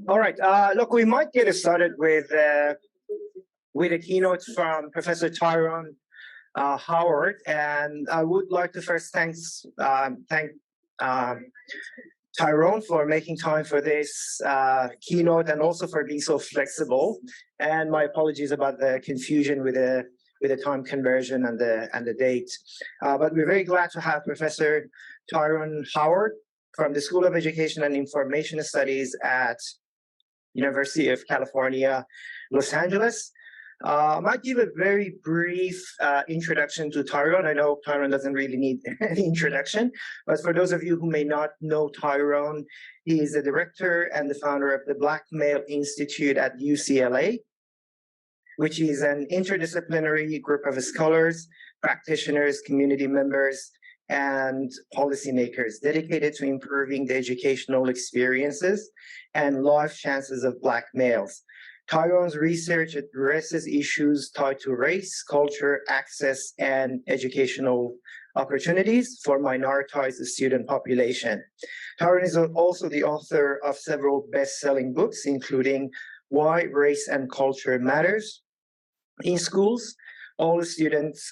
All right. Look, we might get started with a keynote from Professor Tyrone Howard, and I would like to first thank Tyrone for making time for this keynote and also for being so flexible. And my apologies about the confusion with the time conversion and the date. But we're very glad to have Professor Tyrone Howard from the School of Education and Information Studies at University of California, Los Angeles. I might give a very brief introduction to Tyrone. I know Tyrone doesn't really need any introduction, but for those of you who may not know Tyrone, he is the director and the founder of the Black Male Institute at UCLA, which is an interdisciplinary group of scholars, practitioners, community members, and policymakers dedicated to improving the educational experiences and life chances of Black males. Tyrone's research addresses issues tied to race, culture, access, and educational opportunities for minoritized student population. Tyrone is also the author of several best-selling books, including Why Race and Culture Matters in Schools, All Students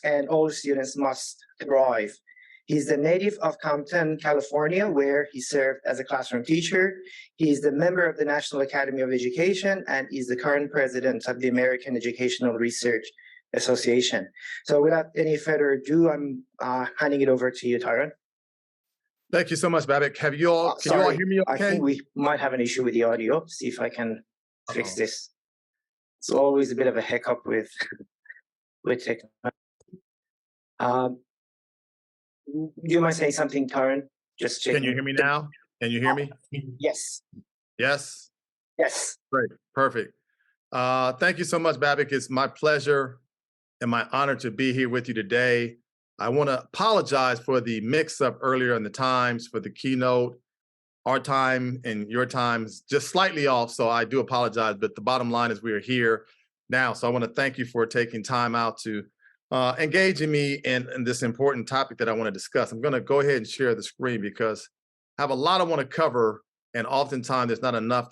Must Thrive. He's the native of Compton, California, where he served as a classroom teacher. He is the member of the National Academy of Education and is the current president of the American Educational Research Association. So without any further ado, I'm handing it over to you, Tyrone. Thank you so much, Babak. Can you all hear me okay? I think we might have an issue with the audio. See if I can fix this. It's always a bit of a hiccup with technology. Do you mind saying something, Tyrone? Just checking. Can you hear me now? Can you hear me? Yes. Yes? Yes. Great. Perfect. Thank you so much, Babak. It's my pleasure and my honor to be here with you today. I want to apologize for the mix-up earlier in the times for the keynote. Our time and your time is just slightly off, so I do apologize. But the bottom line is we are here now. So I want to thank you for taking time out to engaging me in this important topic that I want to discuss. I'm going to go ahead and share the screen because I have a lot I want to cover, and oftentimes there's not enough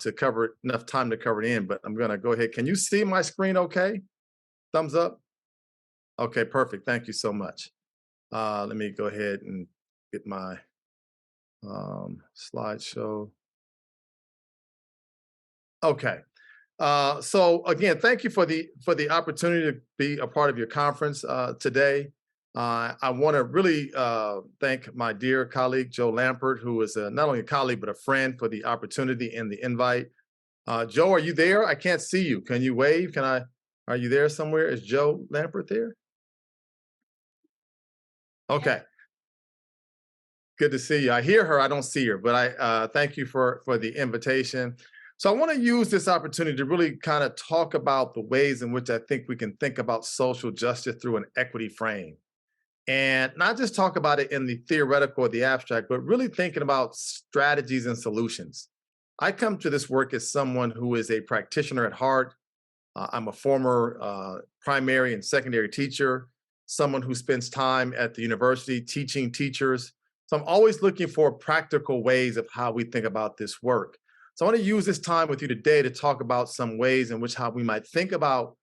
time to cover it in, but I'm going to go ahead. Can you see my screen okay? Thumbs up? Okay, perfect. Thank you so much. Let me go ahead and get my slideshow. Okay. So again, thank you for the opportunity to be a part of your conference today. I want to really thank my dear colleague, Joe Lampert, who is not only a colleague, but a friend, for the opportunity and the invite. Joe, are you there? I can't see you. Can you wave? Are you there somewhere? Is Joe Lampert there? Okay. Good to see you. I hear her, I don't see her, but I thank you for the invitation. So I want to use this opportunity to really kind of talk about the ways in which I think we can think about social justice through an equity frame. And not just talk about it in the theoretical or the abstract, but really thinking about strategies and solutions. I come to this work as someone who is a practitioner at heart. I'm a former primary and secondary teacher, someone who spends time at the university teaching teachers. So I'm always looking for practical ways of how we think about this work. So I want to use this time with you today to talk about some ways in which how we might think about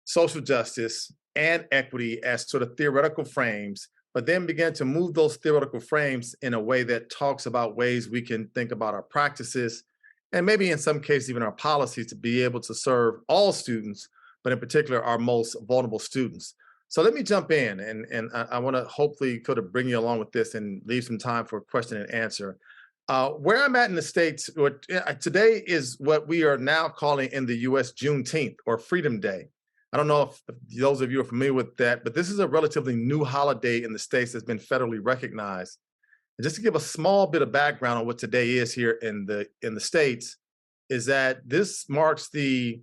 social justice and equity as sort of theoretical frames, but then begin to move those theoretical frames in a way that talks about ways we can think about our practices, and maybe in some cases even our policies, to be able to serve all students, but in particular our most vulnerable students. So let me jump in, and I want to hopefully sort of bring you along with this and leave some time for question and answer. Where I'm at in the States, today is what we are now calling in the US Juneteenth, or Freedom Day. I don't know if those of you are familiar with that, but this is a relatively new holiday in the States that's been federally recognized. And just to give a small bit of background on what today is here in the States, is that this marks the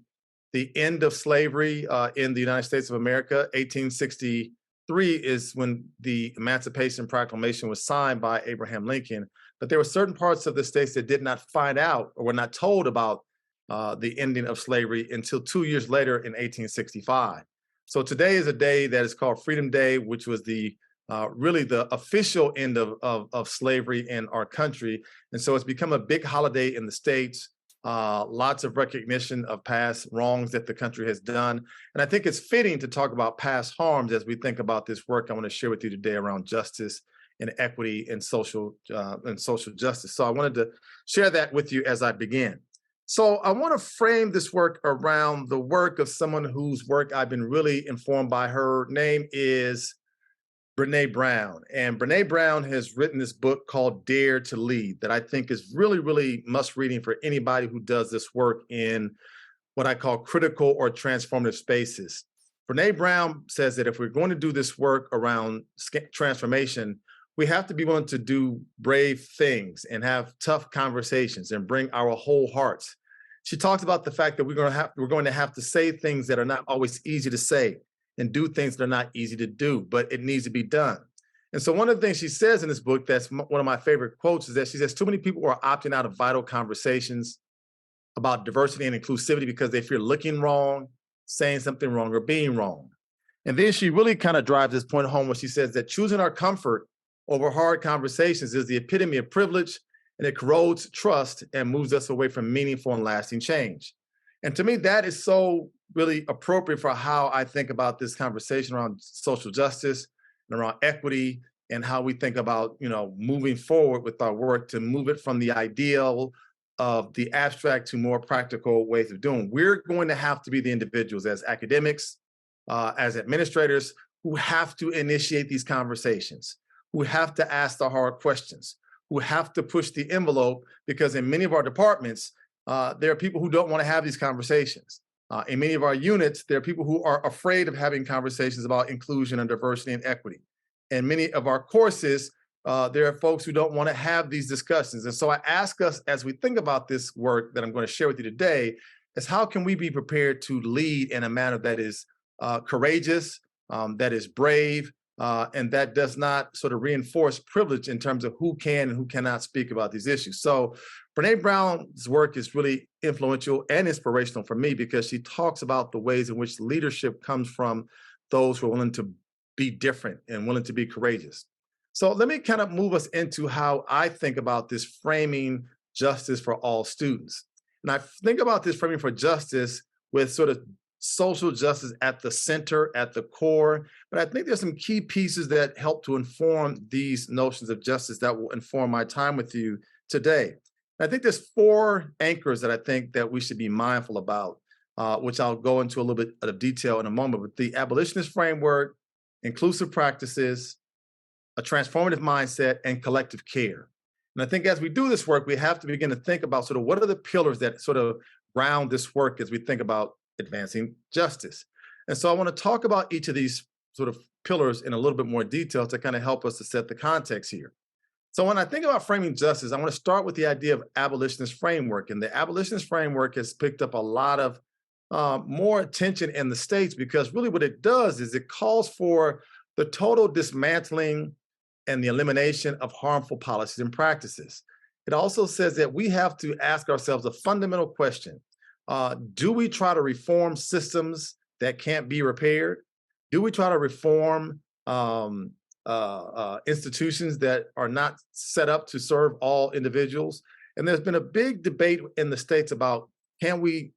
end of slavery in the United States of America. 1863 is when the Emancipation Proclamation was signed by Abraham Lincoln. But there were certain parts of the states that did not find out or were not told about the ending of slavery until 2 years later in 1865. So today is a day that is called Freedom Day, which was really the official end of slavery in our country. And so it's become a big holiday in the States. lots of recognition of past wrongs that the country has done. And I think it's fitting to talk about past harms as we think about this work I want to share with you today around justice and equity and social justice. So I wanted to share that with you as I begin. So I want to frame this work around the work of someone whose work I've been really informed by. Her name is Brené Brown. And Brené Brown has written this book called Dare to Lead that I think is really, really must reading for anybody who does this work in what I call critical or transformative spaces. Brené Brown says that if we're going to do this work around transformation, we have to be willing to do brave things and have tough conversations and bring our whole hearts. She talks about the fact that we're going to have to say things that are not always easy to say and do things that are not easy to do, but it needs to be done. And so one of the things she says in this book, that's one of my favorite quotes, is that she says too many people are opting out of vital conversations about diversity and inclusivity because they fear looking wrong, saying something wrong, or being wrong. And then she really kind of drives this point home where she says that choosing our comfort over hard conversations is the epitome of privilege, and it corrodes trust and moves us away from meaningful and lasting change. And to me, that is so really appropriate for how I think about this conversation around social justice and around equity and how we think about, moving forward with our work to move it from the ideal of the abstract to more practical ways of doing. We're going to have to be the individuals as academics, as administrators, who have to initiate these conversations, who have to ask the hard questions, who have to push the envelope, because in many of our departments, there are people who don't want to have these conversations. In many of our units, there are people who are afraid of having conversations about inclusion and diversity and equity. In many of our courses, there are folks who don't want to have these discussions. And so I ask us, as we think about this work that I'm going to share with you today, is how can we be prepared to lead in a manner that is courageous, that is brave, and that does not sort of reinforce privilege in terms of who can and who cannot speak about these issues. So Brené Brown's work is really influential and inspirational for me because she talks about the ways in which leadership comes from those who are willing to be different and willing to be courageous. So let me kind of move us into how I think about this framing justice for all students. And I think about this framing for justice with sort of social justice at the center, at the core. But I think there's some key pieces that help to inform these notions of justice that will inform my time with you today. I think there's 4 anchors that I think that we should be mindful about, which I'll go into a little bit of detail in a moment. But the abolitionist framework, inclusive practices, a transformative mindset, and collective care. And I think as we do this work, we have to begin to think about sort of what are the pillars that sort of ground this work as we think about advancing justice. And so I want to talk about each of these sort of pillars in a little bit more detail to kind of help us to set the context here. So when I think about framing justice, I want to start with the idea of abolitionist framework. And the abolitionist framework has picked up a lot of more attention in the States because really what it does is it calls for the total dismantling and the elimination of harmful policies and practices. It also says that we have to ask ourselves a fundamental question. Do we try to reform systems that can't be repaired? Do we try to reform institutions that are not set up to serve all individuals? And there's been a big debate in the States about should we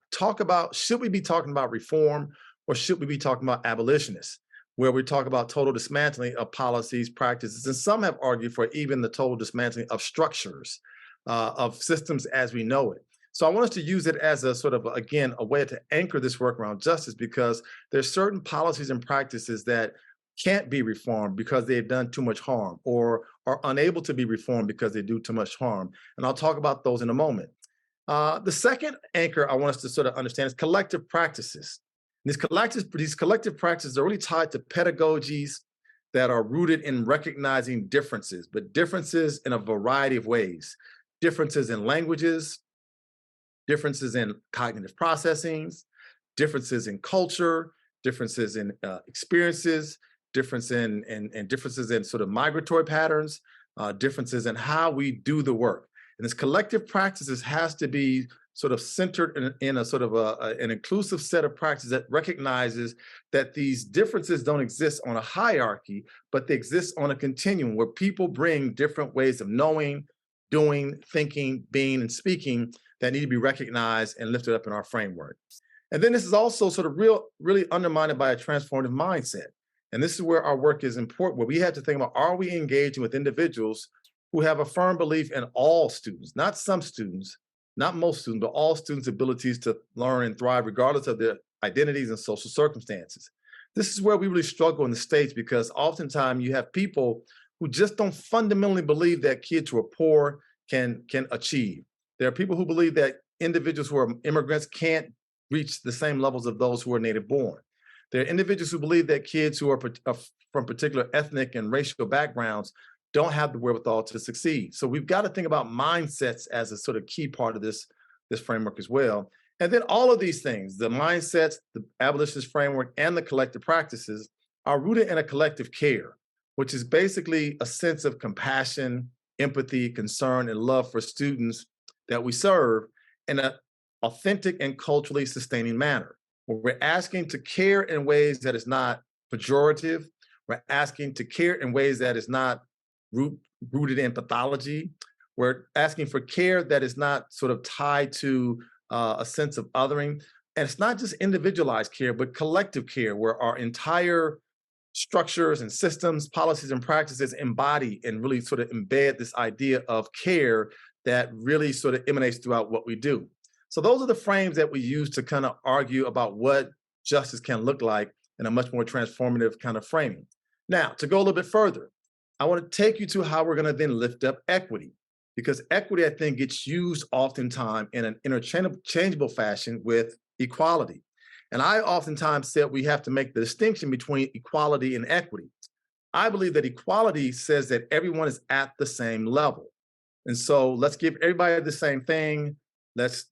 be talking about reform or should we be talking about abolitionists, where we talk about total dismantling of policies, practices, and some have argued for even the total dismantling of structures, of systems as we know it. So I want us to use it as a sort of, again, a way to anchor this work around justice because there's certain policies and practices that can't be reformed because they've done too much harm or are unable to be reformed because they do too much harm. And I'll talk about those in a moment. The second anchor I want us to sort of understand is collective practices. These collective practices are really tied to pedagogies that are rooted in recognizing differences, but differences in a variety of ways. Differences in languages, differences in cognitive processings, differences in culture, differences in experiences, differences in sort of migratory patterns, differences in how we do the work. And this collective practices has to be sort of centered in a sort of an inclusive set of practices that recognizes that these differences don't exist on a hierarchy, but they exist on a continuum where people bring different ways of knowing, doing, thinking, being, and speaking that need to be recognized and lifted up in our framework. And then this is also sort of really undermined by a transformative mindset. And this is where our work is important, where we have to think about, are we engaging with individuals who have a firm belief in all students, not some students, not most students, but all students' abilities to learn and thrive regardless of their identities and social circumstances. This is where we really struggle in the States, because oftentimes you have people who just don't fundamentally believe that kids who are poor can achieve. There are people who believe that individuals who are immigrants can't reach the same levels of those who are native born. There are individuals who believe that kids who are from particular ethnic and racial backgrounds don't have the wherewithal to succeed. So we've got to think about mindsets as a sort of key part of this framework as well. And then all of these things, the mindsets, the abolitionist framework, and the collective practices are rooted in a collective care, which is basically a sense of compassion, empathy, concern, and love for students that we serve in an authentic and culturally sustaining manner, where we're asking to care in ways that is not pejorative. We're asking to care in ways that is not rooted in pathology. We're asking for care that is not sort of tied to a sense of othering. And it's not just individualized care, but collective care, where our entire structures and systems, policies and practices embody and really sort of embed this idea of care that really sort of emanates throughout what we do. So those are the frames that we use to kind of argue about what justice can look like in a much more transformative kind of framing. Now, to go a little bit further, I want to take you to how we're going to then lift up equity, because equity, I think, gets used oftentimes in an interchangeable fashion with equality. And I oftentimes said we have to make the distinction between equality and equity. I believe that equality says that everyone is at the same level. And so let's give everybody the same thing. Let's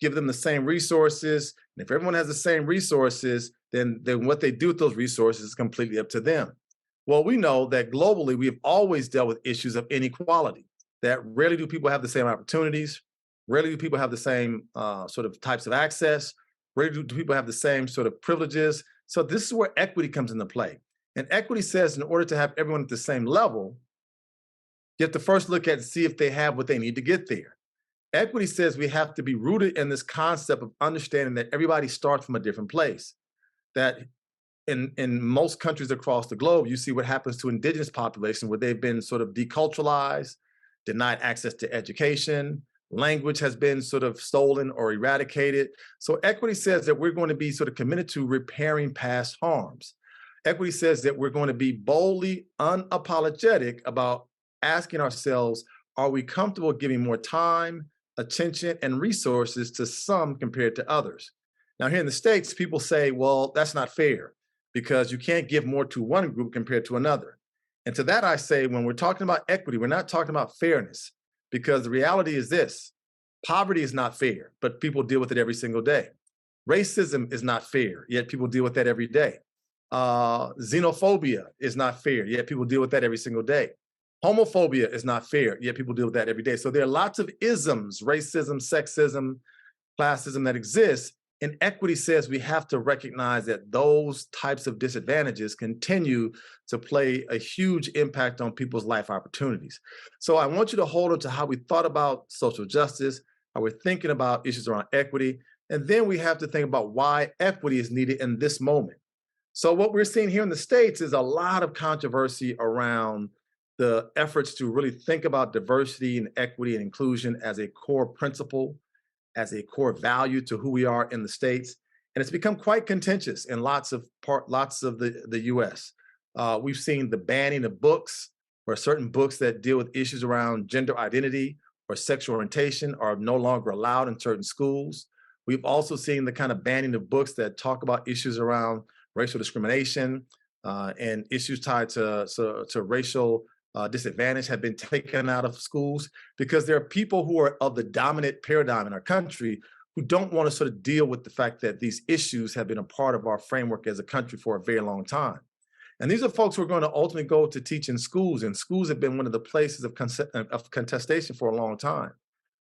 give them the same resources. And if everyone has the same resources, then what they do with those resources is completely up to them. Well, we know that globally, we have always dealt with issues of inequality, that rarely do people have the same opportunities, rarely do people have the same sort of types of access, rarely do people have the same sort of privileges. So this is where equity comes into play. And equity says in order to have everyone at the same level, you have to first look at and see if they have what they need to get there. Equity says we have to be rooted in this concept of understanding that everybody starts from a different place, that in most countries across the globe, you see what happens to indigenous populations, where they've been sort of deculturalized, denied access to education, language has been sort of stolen or eradicated. So equity says that we're going to be sort of committed to repairing past harms. Equity says that we're going to be boldly unapologetic about asking ourselves, are we comfortable giving more time, attention, and resources to some compared to others? Now, here in the States, people say, well, that's not fair, because you can't give more to one group compared to another. And to that I say, when we're talking about equity, we're not talking about fairness, because the reality is this: poverty is not fair, but people deal with it every single day. Racism is not fair, yet people deal with that every day. Xenophobia is not fair, yet people deal with that every single day. Homophobia is not fair, yet people deal with that every day. So there are lots of isms, racism, sexism, classism that exist. And equity says we have to recognize that those types of disadvantages continue to play a huge impact on people's life opportunities. So I want you to hold on to how we thought about social justice, how we're thinking about issues around equity, and then we have to think about why equity is needed in this moment. So what we're seeing here in the States is a lot of controversy around the efforts to really think about diversity and equity and inclusion as a core principle, as a core value to who we are in the States. And it's become quite contentious in lots of the US. We've seen the banning of books, where certain books that deal with issues around gender identity or sexual orientation are no longer allowed in certain schools. We've also seen the kind of banning of books that talk about issues around racial discrimination and issues tied to racial disadvantage have been taken out of schools, because there are people who are of the dominant paradigm in our country who don't want to sort of deal with the fact that these issues have been a part of our framework as a country for a very long time. And these are folks who are going to ultimately go to teach in schools, and schools have been one of the places of contestation for a long time,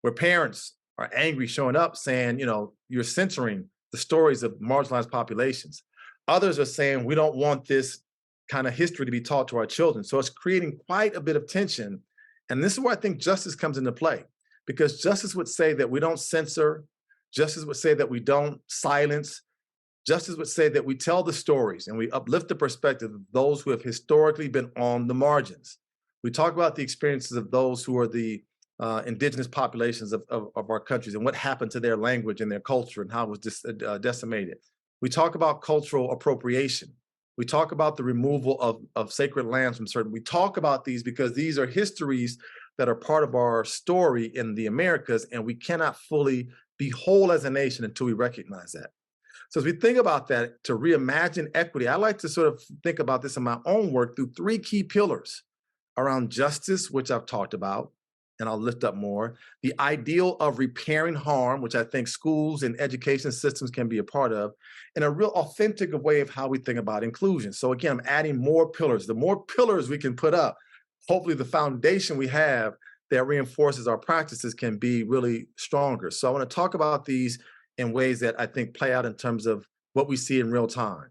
where parents are angry showing up saying, you're censoring the stories of marginalized populations. Others are saying, we don't want this kind of history to be taught to our children. So it's creating quite a bit of tension. And this is where I think justice comes into play, because justice would say that we don't censor, justice would say that we don't silence, justice would say that we tell the stories and we uplift the perspective of those who have historically been on the margins. We talk about the experiences of those who are the indigenous populations of our countries and what happened to their language and their culture and how it was decimated. We talk about cultural appropriation. We talk about the removal of sacred lands from certain. We talk about these because these are histories that are part of our story in the Americas, and we cannot fully be whole as a nation until we recognize that. So as we think about that, to reimagine equity, I like to sort of think about this in my own work through three key pillars around justice, which I've talked about, and I'll lift up more, the ideal of repairing harm, which I think schools and education systems can be a part of, and a real authentic way of how we think about inclusion. So again, I'm adding more pillars. The more pillars we can put up, hopefully the foundation we have that reinforces our practices can be really stronger. So I want to talk about these in ways that I think play out in terms of what we see in real time.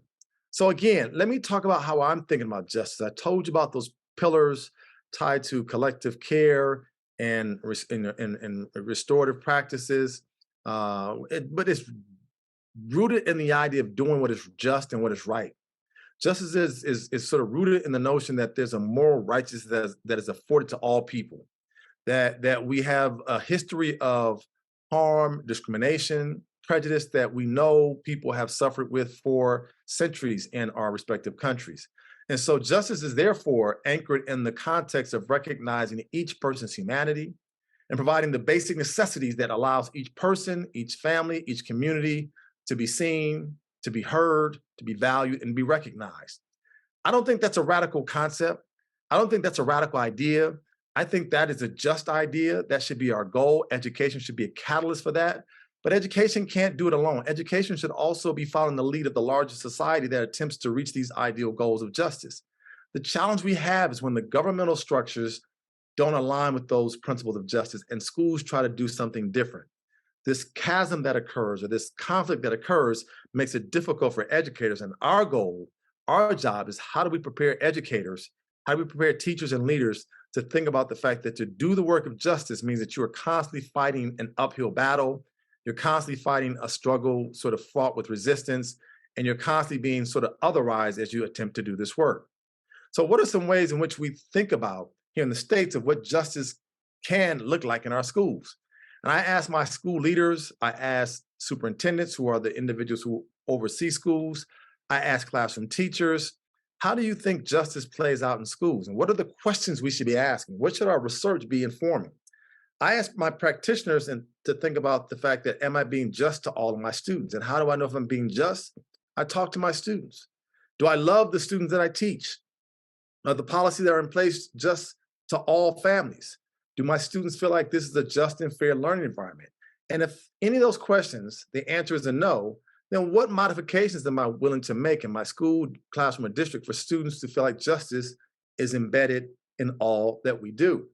So again, let me talk about how I'm thinking about justice. I told you about those pillars tied to collective care and restorative practices, but it's rooted in the idea of doing what is just and what is right. Justice is sort of rooted in the notion that there's a moral righteousness that is afforded to all people, that we have a history of harm, discrimination, prejudice that we know people have suffered with for centuries in our respective countries. And so justice is therefore anchored in the context of recognizing each person's humanity and providing the basic necessities that allows each person, each family, each community to be seen, to be heard, to be valued, and be recognized. I don't think that's a radical concept. I don't think that's a radical idea. I think that is a just idea. That should be our goal. Education should be a catalyst for that. But education can't do it alone. Education should also be following the lead of the larger society that attempts to reach these ideal goals of justice. The challenge we have is when the governmental structures don't align with those principles of justice and schools try to do something different. This chasm that occurs or this conflict that occurs makes it difficult for educators. And our goal, our job is how do we prepare educators, how do we prepare teachers and leaders to think about the fact that to do the work of justice means that you are constantly fighting an uphill battle. You're constantly fighting a struggle sort of fraught with resistance, and you're constantly being sort of otherized as you attempt to do this work. So what are some ways in which we think about here in the States of what justice can look like in our schools? And I ask my school leaders, I ask superintendents who are the individuals who oversee schools, I ask classroom teachers, how do you think justice plays out in schools? And what are the questions we should be asking? What should our research be informing? I ask my practitioners to think about the fact that, am I being just to all of my students? And how do I know if I'm being just? I talk to my students. Do I love the students that I teach? Are the policies that are in place just to all families? Do my students feel like this is a just and fair learning environment? And if any of those questions, the answer is a no, then what modifications am I willing to make in my school, classroom, or district for students to feel like justice is embedded in all that we do?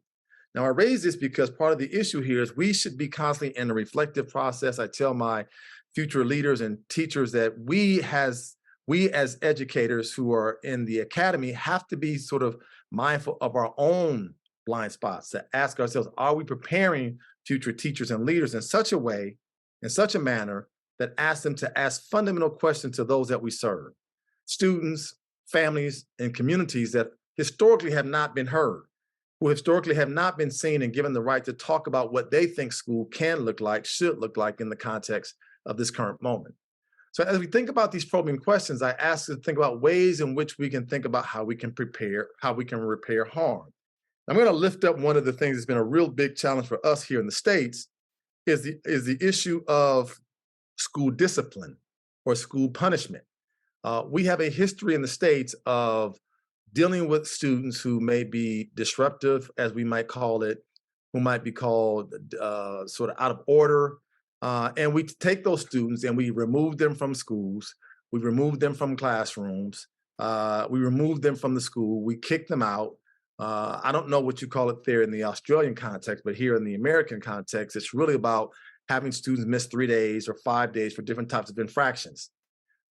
Now, I raise this because part of the issue here is we should be constantly in a reflective process. I tell my future leaders and teachers that we as educators who are in the academy have to be sort of mindful of our own blind spots, to ask ourselves, are we preparing future teachers and leaders in such a way, in such a manner that asks them to ask fundamental questions to those that we serve, students, families, and communities that historically have not been heard, who historically have not been seen and given the right to talk about what they think school can look like, should look like in the context of this current moment. So as we think about these probing questions, I ask you to think about ways in which we can think about how we can prepare, how we can repair harm. I'm going to lift up one of the things that's been a real big challenge for us here in the States is the issue of school discipline or school punishment. We have a history in the States of dealing with students who may be disruptive, as we might call it, who might be called sort of out of order. And we take those students and we remove them from schools. We remove them from classrooms. We remove them from the school. We kick them out. I don't know what you call it there in the Australian context, but here in the American context, it's really about having students miss 3 days or 5 days for different types of infractions.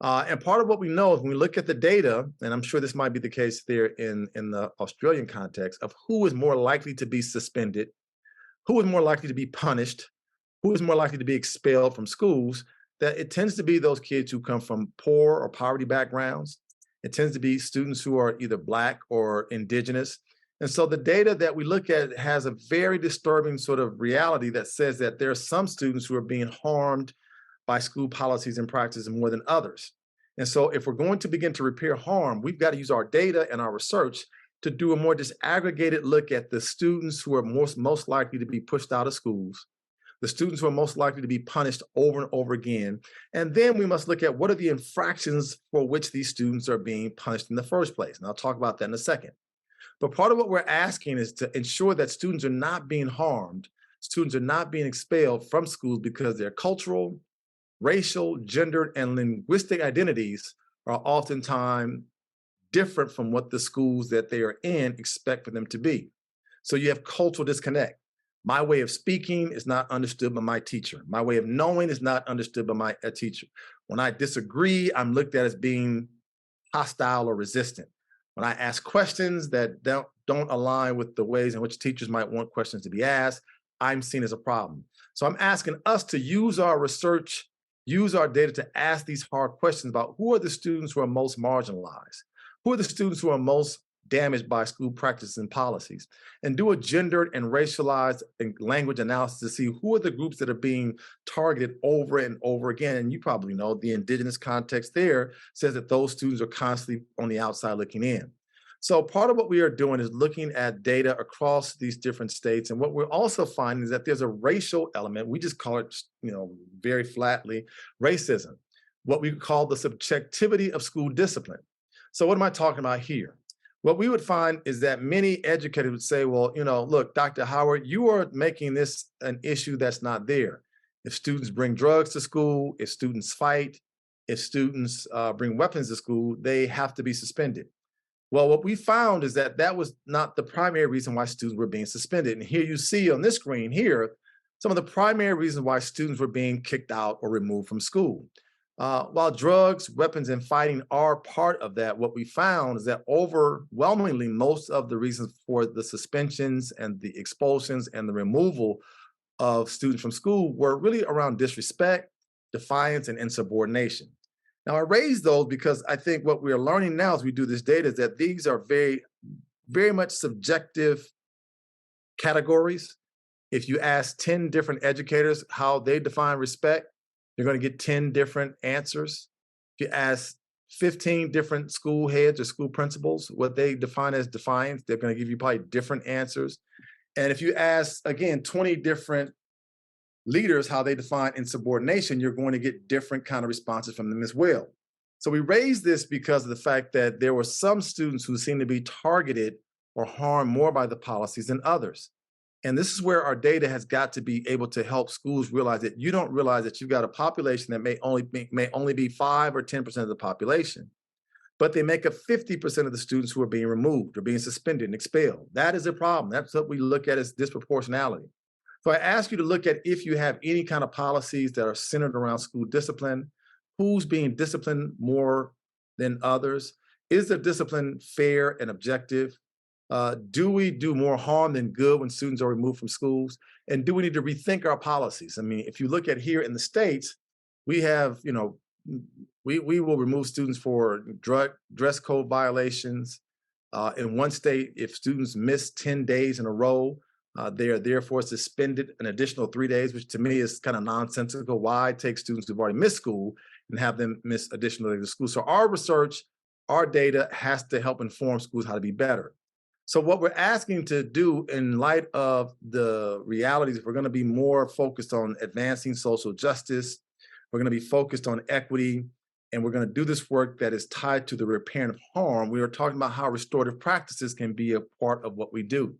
And part of what we know is when we look at the data, and I'm sure this might be the case there in the Australian context, of who is more likely to be suspended, who is more likely to be punished, who is more likely to be expelled from schools, that it tends to be those kids who come from poor or poverty backgrounds. It tends to be students who are either Black or indigenous. And so the data that we look at has a very disturbing sort of reality that says that there are some students who are being harmed by school policies and practices more than others. And so if we're going to begin to repair harm, we've got to use our data and our research to do a more disaggregated look at the students who are most likely to be pushed out of schools, the students who are most likely to be punished over and over again. And then we must look at what are the infractions for which these students are being punished in the first place. And I'll talk about that in a second. But part of what we're asking is to ensure that students are not being harmed, students are not being expelled from schools because their cultural, racial, gendered, and linguistic identities are oftentimes different from what the schools that they are in expect for them to be. So you have cultural disconnect. My way of speaking is not understood by my teacher. My way of knowing is not understood by my teacher. When I disagree, I'm looked at as being hostile or resistant. When I ask questions that don't align with the ways in which teachers might want questions to be asked, I'm seen as a problem. So I'm asking us to use our research, use our data to ask these hard questions about who are the students who are most marginalized, who are the students who are most damaged by school practices and policies, and do a gendered and racialized language analysis to see who are the groups that are being targeted over and over again. And you probably know the indigenous context there says that those students are constantly on the outside looking in. So part of what we are doing is looking at data across these different states. And what we're also finding is that there's a racial element. We just call it, very flatly, racism, what we call the subjectivity of school discipline. So what am I talking about here? What we would find is that many educators would say, well, look, Dr. Howard, you are making this an issue that's not there. If students bring drugs to school, if students fight, if students bring weapons to school, they have to be suspended. Well, what we found is that that was not the primary reason why students were being suspended. And here you see on this screen here, some of the primary reasons why students were being kicked out or removed from school. While drugs, weapons, and fighting are part of that, what we found is that overwhelmingly most of the reasons for the suspensions and the expulsions and the removal of students from school were really around disrespect, defiance, and insubordination. Now, I raise those because I think what we are learning now as we do this data is that these are very, very much subjective categories. If you ask 10 different educators how they define respect, you're going to get 10 different answers. If you ask 15 different school heads or school principals what they define as defiance, they're going to give you probably different answers. And if you ask, again, 20 different leaders how they define insubordination, you're going to get different kind of responses from them as well. So we raised this because of the fact that there were some students who seem to be targeted or harmed more by the policies than others. And this is where our data has got to be able to help schools realize that you don't realize that you've got a population that may only be 5 or 10% of the population, but they make up 50% of the students who are being removed or being suspended and expelled. That is a problem. That's what we look at as disproportionality. So I ask you to look at if you have any kind of policies that are centered around school discipline, who's being disciplined more than others? Is the discipline fair and objective? Do we do more harm than good when students are removed from schools? And do we need to rethink our policies? I mean, if you look at here in the States, we have, we will remove students for dress code violations. In one state, if students miss 10 days in a row, they are therefore suspended an additional 3 days, which to me is kind of nonsensical. Why take students who've already missed school and have them miss additional days of school? So our research, our data has to help inform schools how to be better. So what we're asking to do in light of the realities, if we're going to be more focused on advancing social justice, we're going to be focused on equity, and we're going to do this work that is tied to the repairing of harm, we are talking about how restorative practices can be a part of what we do.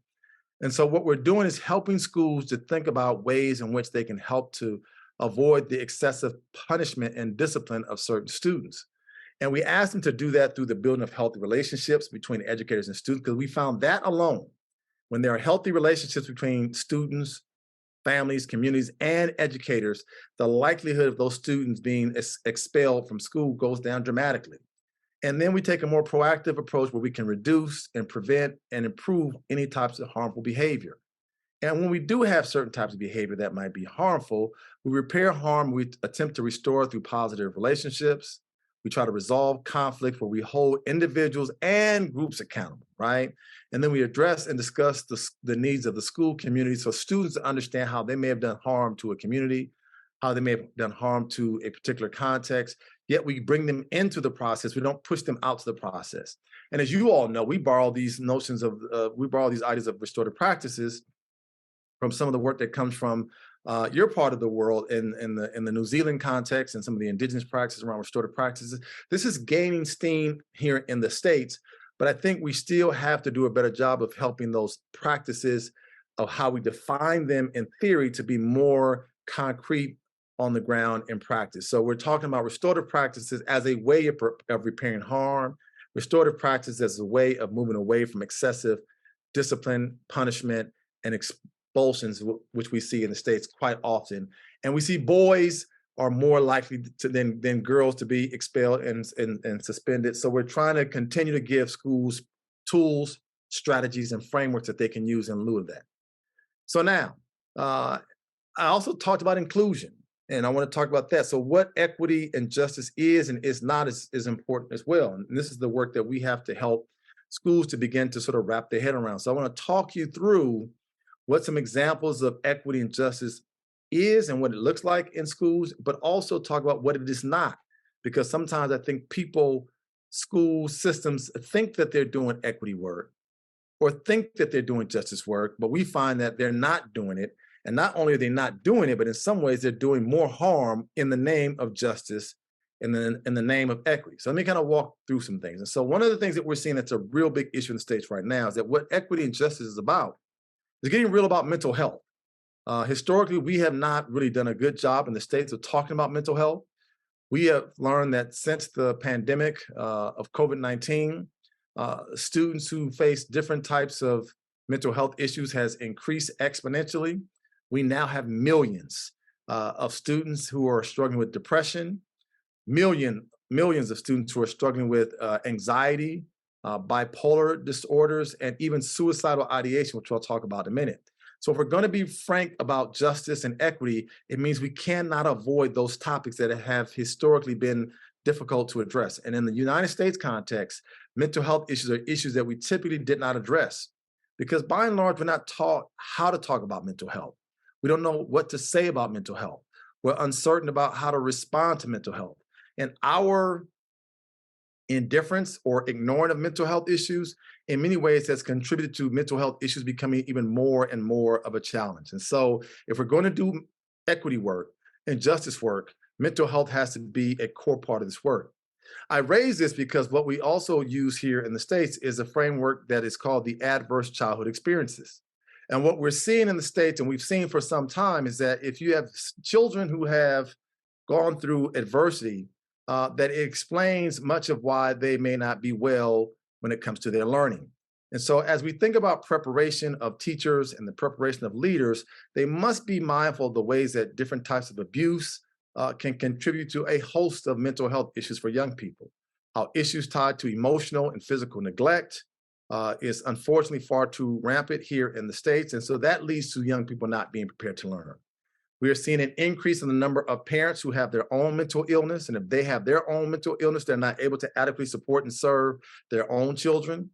And so what we're doing is helping schools to think about ways in which they can help to avoid the excessive punishment and discipline of certain students. And we asked them to do that through the building of healthy relationships between educators and students, because we found that alone, when there are healthy relationships between students, families, communities, and educators, the likelihood of those students being expelled from school goes down dramatically. And then we take a more proactive approach where we can reduce and prevent and improve any types of harmful behavior. And when we do have certain types of behavior that might be harmful, we repair harm, we attempt to restore through positive relationships. We try to resolve conflict where we hold individuals and groups accountable, right? And then we address and discuss the needs of the school community so students understand how they may have done harm to a community, how they may have done harm to a particular context, yet we bring them into the process. We don't push them out to the process. And as you all know, we borrow these notions of, we borrow these ideas of restorative practices from some of the work that comes from your part of the world in the New Zealand context and some of the indigenous practices around restorative practices. This is gaining steam here in the States, but I think we still have to do a better job of helping those practices of how we define them in theory to be more concrete on the ground in practice. So we're talking about restorative practices as a way of repairing harm, restorative practices as a way of moving away from excessive discipline, punishment, and expulsions, which we see in the States quite often. And we see boys are more likely than girls to be expelled and suspended. So we're trying to continue to give schools tools, strategies, and frameworks that they can use in lieu of that. So now, I also talked about inclusion, and I want to talk about that. So what equity and justice is and is not is important as well. And this is the work that we have to help schools to begin to sort of wrap their head around. So I want to talk you through what some examples of equity and justice is and what it looks like in schools, but also talk about what it is not. Because sometimes I think school systems think that they're doing equity work or think that they're doing justice work, but we find that they're not doing it. And not only are they not doing it, but in some ways they're doing more harm in the name of justice, in the name of equity. So let me kind of walk through some things. And so one of the things that we're seeing that's a real big issue in the States right now is that what equity and justice is about is getting real about mental health. Historically, we have not really done a good job in the States of talking about mental health. We have learned that since the pandemic of COVID-19, students who face different types of mental health issues has increased exponentially. We now have millions of students who are struggling with depression, millions of students who are struggling with anxiety, bipolar disorders, and even suicidal ideation, which I'll talk about in a minute. So if we're going to be frank about justice and equity, it means we cannot avoid those topics that have historically been difficult to address. And in the United States context, mental health issues are issues that we typically did not address because by and large, we're not taught how to talk about mental health. We don't know what to say about mental health. We're uncertain about how to respond to mental health. And our indifference or ignoring of mental health issues in many ways has contributed to mental health issues becoming even more and more of a challenge. And so if we're going to do equity work and justice work, mental health has to be a core part of this work. I raise this because what we also use here in the States is a framework that is called the adverse childhood experiences. And what we're seeing in the States, and we've seen for some time, is that if you have children who have gone through adversity, that it explains much of why they may not be well when it comes to their learning. And so as we think about preparation of teachers and the preparation of leaders, they must be mindful of the ways that different types of abuse can contribute to a host of mental health issues for young people. How issues tied to emotional and physical neglect is unfortunately far too rampant here in the States. And so that leads to young people not being prepared to learn. We are seeing an increase in the number of parents who have their own mental illness. And if they have their own mental illness, they're not able to adequately support and serve their own children.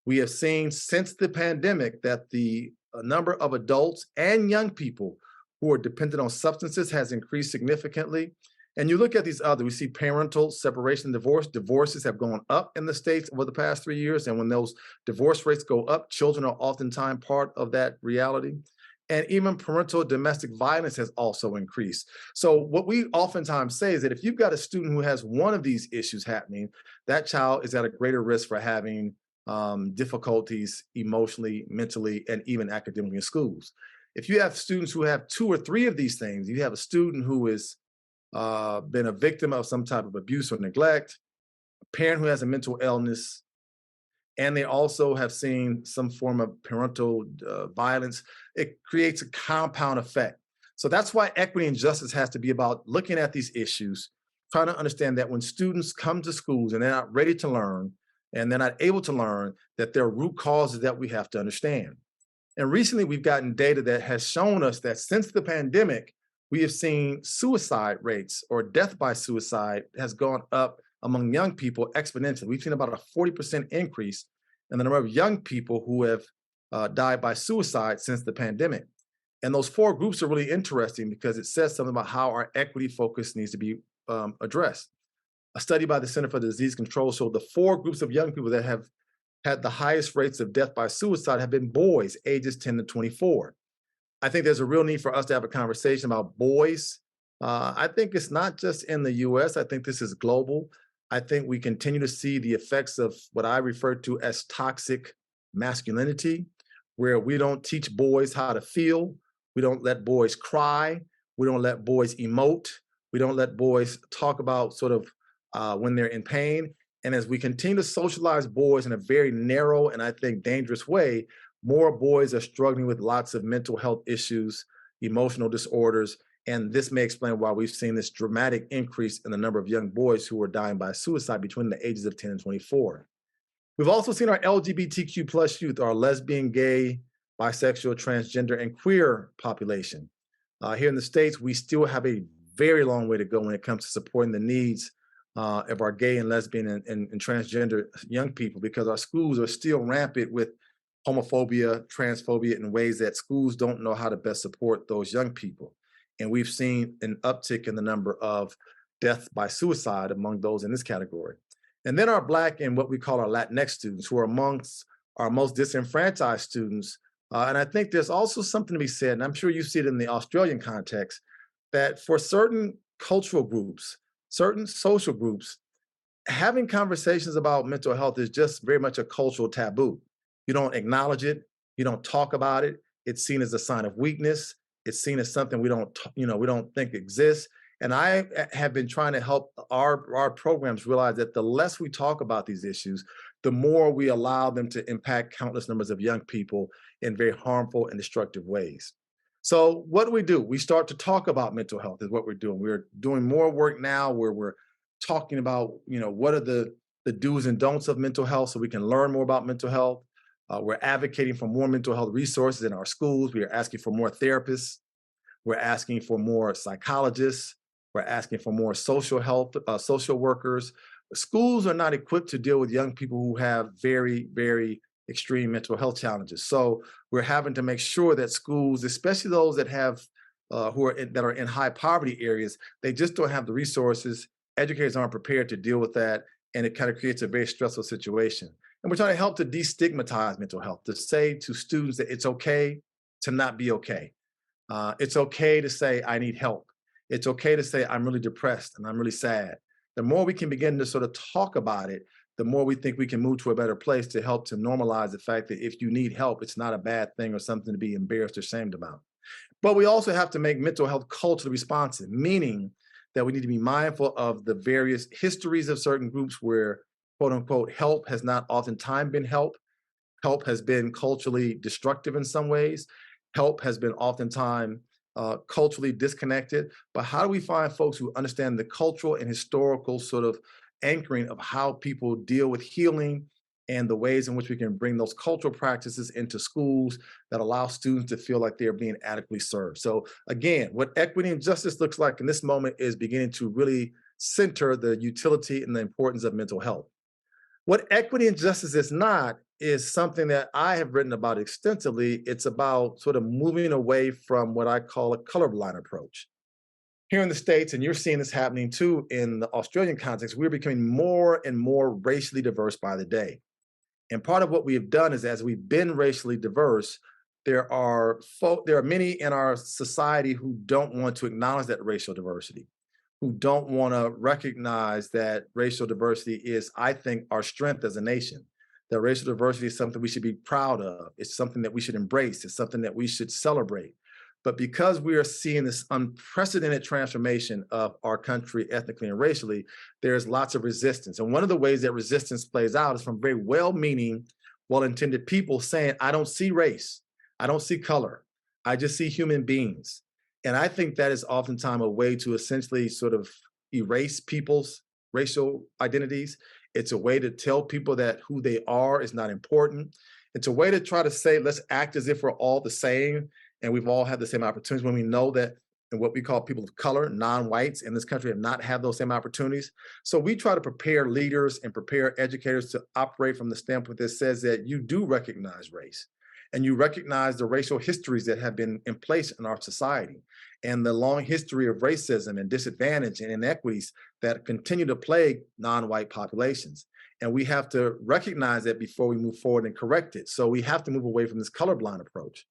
We have seen since the pandemic that the number of adults and young people who are dependent on substances has increased significantly. And you look at these we see parental separation and divorce. Divorces have gone up in the States over the past 3 years. And when those divorce rates go up, children are oftentimes part of that reality. And even parental domestic violence has also increased. So what we oftentimes say is that if you've got a student who has one of these issues happening, that child is at a greater risk for having difficulties emotionally, mentally, and even academically in schools. If you have students who have 2 or 3 of these things, you have a student who has been a victim of some type of abuse or neglect, a parent who has a mental illness, and they also have seen some form of parental violence, it creates a compound effect. So that's why equity and justice has to be about looking at these issues, trying to understand that when students come to schools and they're not ready to learn, and they're not able to learn, that there are root causes that we have to understand. And recently we've gotten data that has shown us that since the pandemic, we have seen suicide rates or death by suicide has gone up among young people exponentially. We've seen about a 40% increase in the number of young people who have died by suicide since the pandemic. And those four groups are really interesting because it says something about how our equity focus needs to be addressed. A study by the Center for Disease Control showed the four groups of young people that have had the highest rates of death by suicide have been boys ages 10 to 24. I think there's a real need for us to have a conversation about boys. I think it's not just in the US, I think this is global. I think we continue to see the effects of what I refer to as toxic masculinity, where we don't teach boys how to feel. We don't let boys cry. We don't let boys emote. We don't let boys talk about sort of when they're in pain. And as we continue to socialize boys in a very narrow and I think dangerous way, more boys are struggling with lots of mental health issues, emotional disorders, and this may explain why we've seen this dramatic increase in the number of young boys who are dying by suicide between the ages of 10 and 24. We've also seen our LGBTQ plus youth, our lesbian, gay, bisexual, transgender, and queer population. Here in the States, we still have a very long way to go when it comes to supporting the needs of our gay and lesbian and transgender young people, because our schools are still rampant with homophobia, transphobia in ways that schools don't know how to best support those young people. And we've seen an uptick in the number of deaths by suicide among those in this category. And then our Black and what we call our Latinx students, who are amongst our most disenfranchised students. And I think there's also something to be said, and I'm sure you see it in the Australian context, that for certain cultural groups, certain social groups, having conversations about mental health is just very much a cultural taboo. You don't acknowledge it. You don't talk about it. It's seen as a sign of weakness. It's seen as something we don't think exists. And I have been trying to help our programs realize that the less we talk about these issues, the more we allow them to impact countless numbers of young people in very harmful and destructive ways. So what do? We start to talk about mental health is what we're doing. We're doing more work now where we're talking about, what are the do's and don'ts of mental health so we can learn more about mental health. We're advocating for more mental health resources in our schools. We are asking for more therapists. We're asking for more psychologists. We're asking for more social health, social workers. Schools are not equipped to deal with young people who have very, very extreme mental health challenges. So we're having to make sure that schools, especially those that have that are in high poverty areas, they just don't have the resources. Educators aren't prepared to deal with that, and it kind of creates a very stressful situation. And we're trying to help to destigmatize mental health, to say to students that it's okay to not be okay. It's okay to say, I need help. It's okay to say, I'm really depressed and I'm really sad. The more we can begin to sort of talk about it, the more we think we can move to a better place to help to normalize the fact that if you need help, it's not a bad thing or something to be embarrassed or ashamed about. But we also have to make mental health culturally responsive, meaning that we need to be mindful of the various histories of certain groups where, quote unquote, help has not oftentimes been help. Help has been culturally destructive in some ways. Help has been oftentimes culturally disconnected. But how do we find folks who understand the cultural and historical sort of anchoring of how people deal with healing and the ways in which we can bring those cultural practices into schools that allow students to feel like they're being adequately served? So again, what equity and justice looks like in this moment is beginning to really center the utility and the importance of mental health. What equity and justice is not is something that I have written about extensively. It's about sort of moving away from what I call a colorblind approach. Here in the States, and you're seeing this happening too in the Australian context, we're becoming more and more racially diverse by the day. And part of what we have done is, as we've been racially diverse, there are many in our society who don't want to acknowledge that racial diversity, who don't want to recognize that racial diversity is, I think, our strength as a nation. That racial diversity is something we should be proud of. It's something that we should embrace. It's something that we should celebrate. But because we are seeing this unprecedented transformation of our country ethnically and racially, there's lots of resistance. And one of the ways that resistance plays out is from very well-meaning, well-intended people saying, I don't see race. I don't see color. I just see human beings. And I think that is oftentimes a way to essentially sort of erase people's racial identities. It's a way to tell people that who they are is not important. It's a way to try to say, let's act as if we're all the same and we've all had the same opportunities, when we know that and what we call people of color, non-whites in this country, have not had those same opportunities. So we try to prepare leaders and prepare educators to operate from the standpoint that says that you do recognize race and you recognize the racial histories that have been in place in our society and the long history of racism and disadvantage and inequities that continue to plague non-white populations. And we have to recognize that before we move forward and correct it. So we have to move away from this colorblind approach.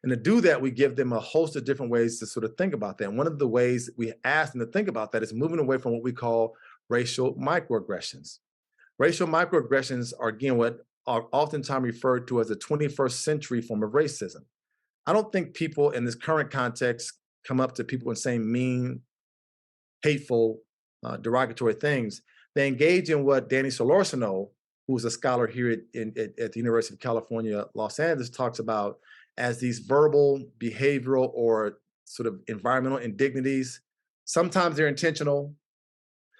And to do that, we give them a host of different ways to sort of think about that. And one of the ways we ask them to think about that is moving away from what we call racial microaggressions. Racial microaggressions are, again, what are oftentimes referred to as the 21st century form of racism. I don't think people in this current context come up to people and saying mean, hateful, derogatory things. They engage in what Danny Solorzano, who's a scholar here at the University of California, Los Angeles, talks about as these verbal, behavioral, or sort of environmental indignities. Sometimes they're intentional,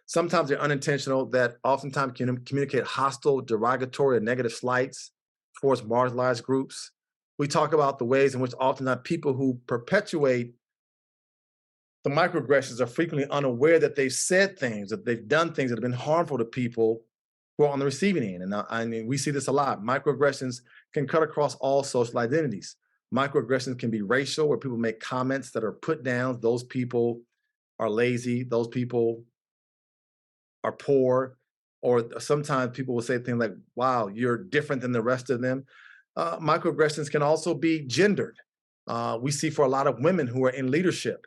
sometimes they're unintentional, that oftentimes can communicate hostile, derogatory, or negative slights towards marginalized groups. We talk about the ways in which oftentimes people who perpetuate the microaggressions are frequently unaware that they've said things, that they've done things that have been harmful to people who are on the receiving end. And I mean, we see this a lot. Microaggressions can cut across all social identities. Microaggressions can be racial, where people make comments that are put down. Those people are lazy. Those people are poor. Or sometimes people will say things like, wow, you're different than the rest of them. Microaggressions can also be gendered. We see for a lot of women who are in leadership,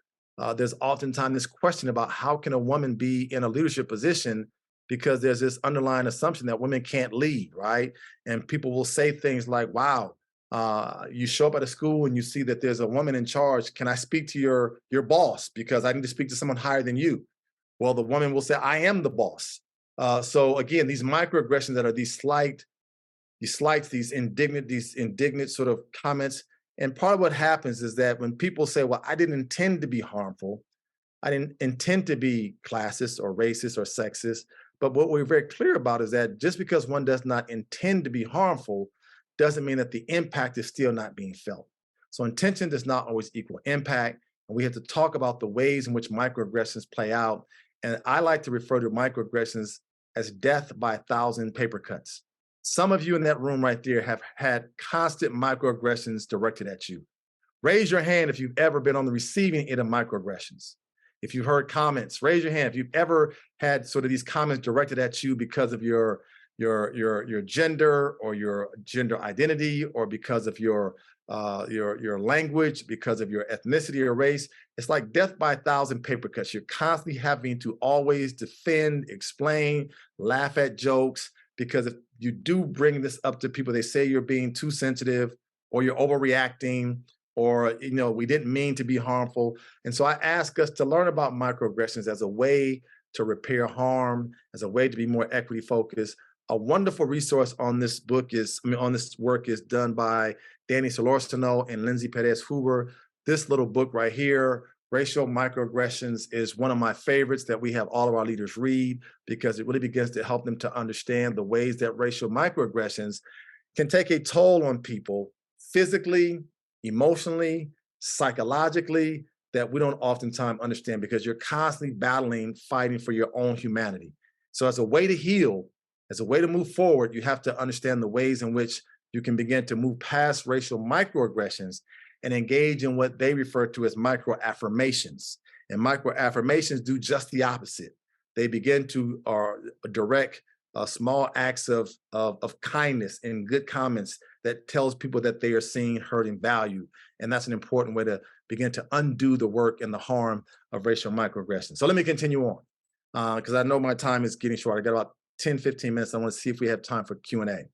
there's oftentimes this question about how can a woman be in a leadership position, because there's this underlying assumption that women can't lead, right? And people will say things like, wow, you show up at a school and you see that there's a woman in charge. Can I speak to your boss? Because I need to speak to someone higher than you. Well, the woman will say, I am the boss. So again, these microaggressions that are these slights, these indignant sort of comments. And part of what happens is that when people say, well, I didn't intend to be harmful, I didn't intend to be classist or racist or sexist, but what we're very clear about is that just because one does not intend to be harmful doesn't mean that the impact is still not being felt. So intention does not always equal impact. And we have to talk about the ways in which microaggressions play out. And I like to refer to microaggressions as death by 1,000 paper cuts. Some of you in that room right there have had constant microaggressions directed at you. Raise your hand if you've ever been on the receiving end of microaggressions. If you've heard comments, raise your hand. If you've ever had sort of these comments directed at you because of your gender or your gender identity, or because of your language, because of your ethnicity or race. It's like death by 1,000 paper cuts. You're constantly having to always defend, explain, laugh at jokes, because if you do bring this up to people, they say you're being too sensitive or you're overreacting, or, you know, we didn't mean to be harmful. And so I ask us to learn about microaggressions as a way to repair harm, as a way to be more equity focused. A wonderful resource on this work is done by Danny Solorzano and Lindsay Perez-Huber. This little book right here, Racial Microaggressions, is one of my favorites that we have all of our leaders read, because it really begins to help them to understand the ways that racial microaggressions can take a toll on people physically, emotionally, psychologically, that we don't oftentimes understand, because you're constantly battling, fighting for your own humanity. So as a way to heal, as a way to move forward, you have to understand the ways in which you can begin to move past racial microaggressions and engage in what they refer to as microaffirmations. And microaffirmations do just the opposite. They begin to direct small acts of kindness and good comments that tells people that they are seen, heard, and valued. And that's an important way to begin to undo the work and the harm of racial microaggressions. So let me continue on, because I know my time is getting short. I got about 10, 15 minutes. I want to see if we have time for Q&A.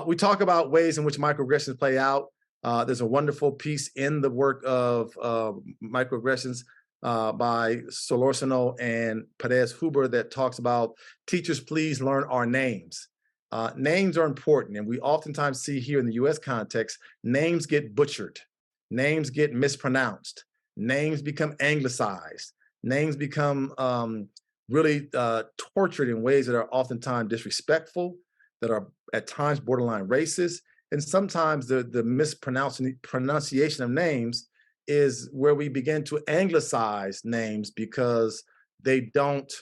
We talk about ways in which microaggressions play out. There's a wonderful piece in the work of microaggressions by Solorzano and Perez-Huber that talks about teachers, please learn our names. Names are important, and we oftentimes see here in the US context, names get butchered, names get mispronounced, names become anglicized, names become really tortured in ways that are oftentimes disrespectful, that are at times borderline racist. And sometimes the mispronunciation of names is where we begin to anglicize names because they don't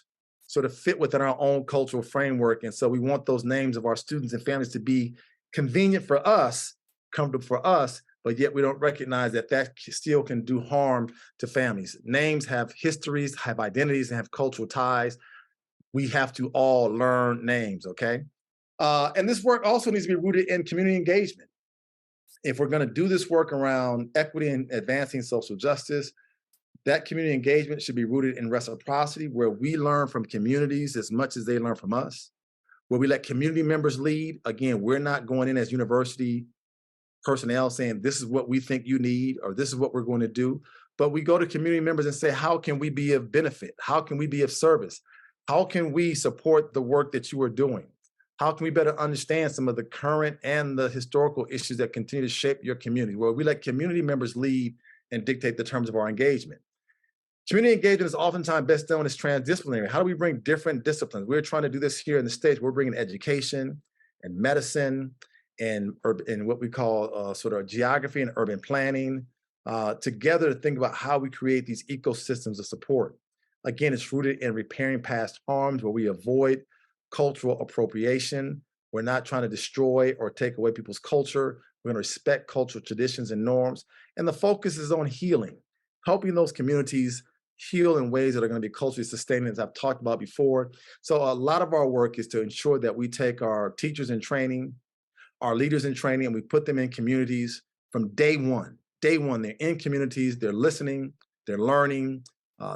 sort of fit within our own cultural framework. And so we want those names of our students and families to be convenient for us, comfortable for us, but yet we don't recognize that that still can do harm to families. Names have histories, have identities, and have cultural ties. We have to all learn names, okay? And this work also needs to be rooted in community engagement. If we're going to do this work around equity and advancing social justice, that community engagement should be rooted in reciprocity, where we learn from communities as much as they learn from us, where we let community members lead. Again, we're not going in as university personnel saying, this is what we think you need, or this is what we're going to do. But we go to community members and say, how can we be of benefit? How can we be of service? How can we support the work that you are doing? How can we better understand some of the current and the historical issues that continue to shape your community? Where we let community members lead and dictate the terms of our engagement. Community engagement is oftentimes best known as transdisciplinary. How do we bring different disciplines? We're trying to do this here in the States. We're bringing education and medicine and what we call sort of geography and urban planning together to think about how we create these ecosystems of support. Again, it's rooted in repairing past harms, where we avoid cultural appropriation. We're not trying to destroy or take away people's culture. We're going to respect cultural traditions and norms. And the focus is on healing, helping those communities heal in ways that are going to be culturally sustaining, as I've talked about before. So a lot of our work is to ensure that we take our teachers in training, our leaders in training, and we put them in communities from day one. Day one, they're in communities, they're listening, they're learning,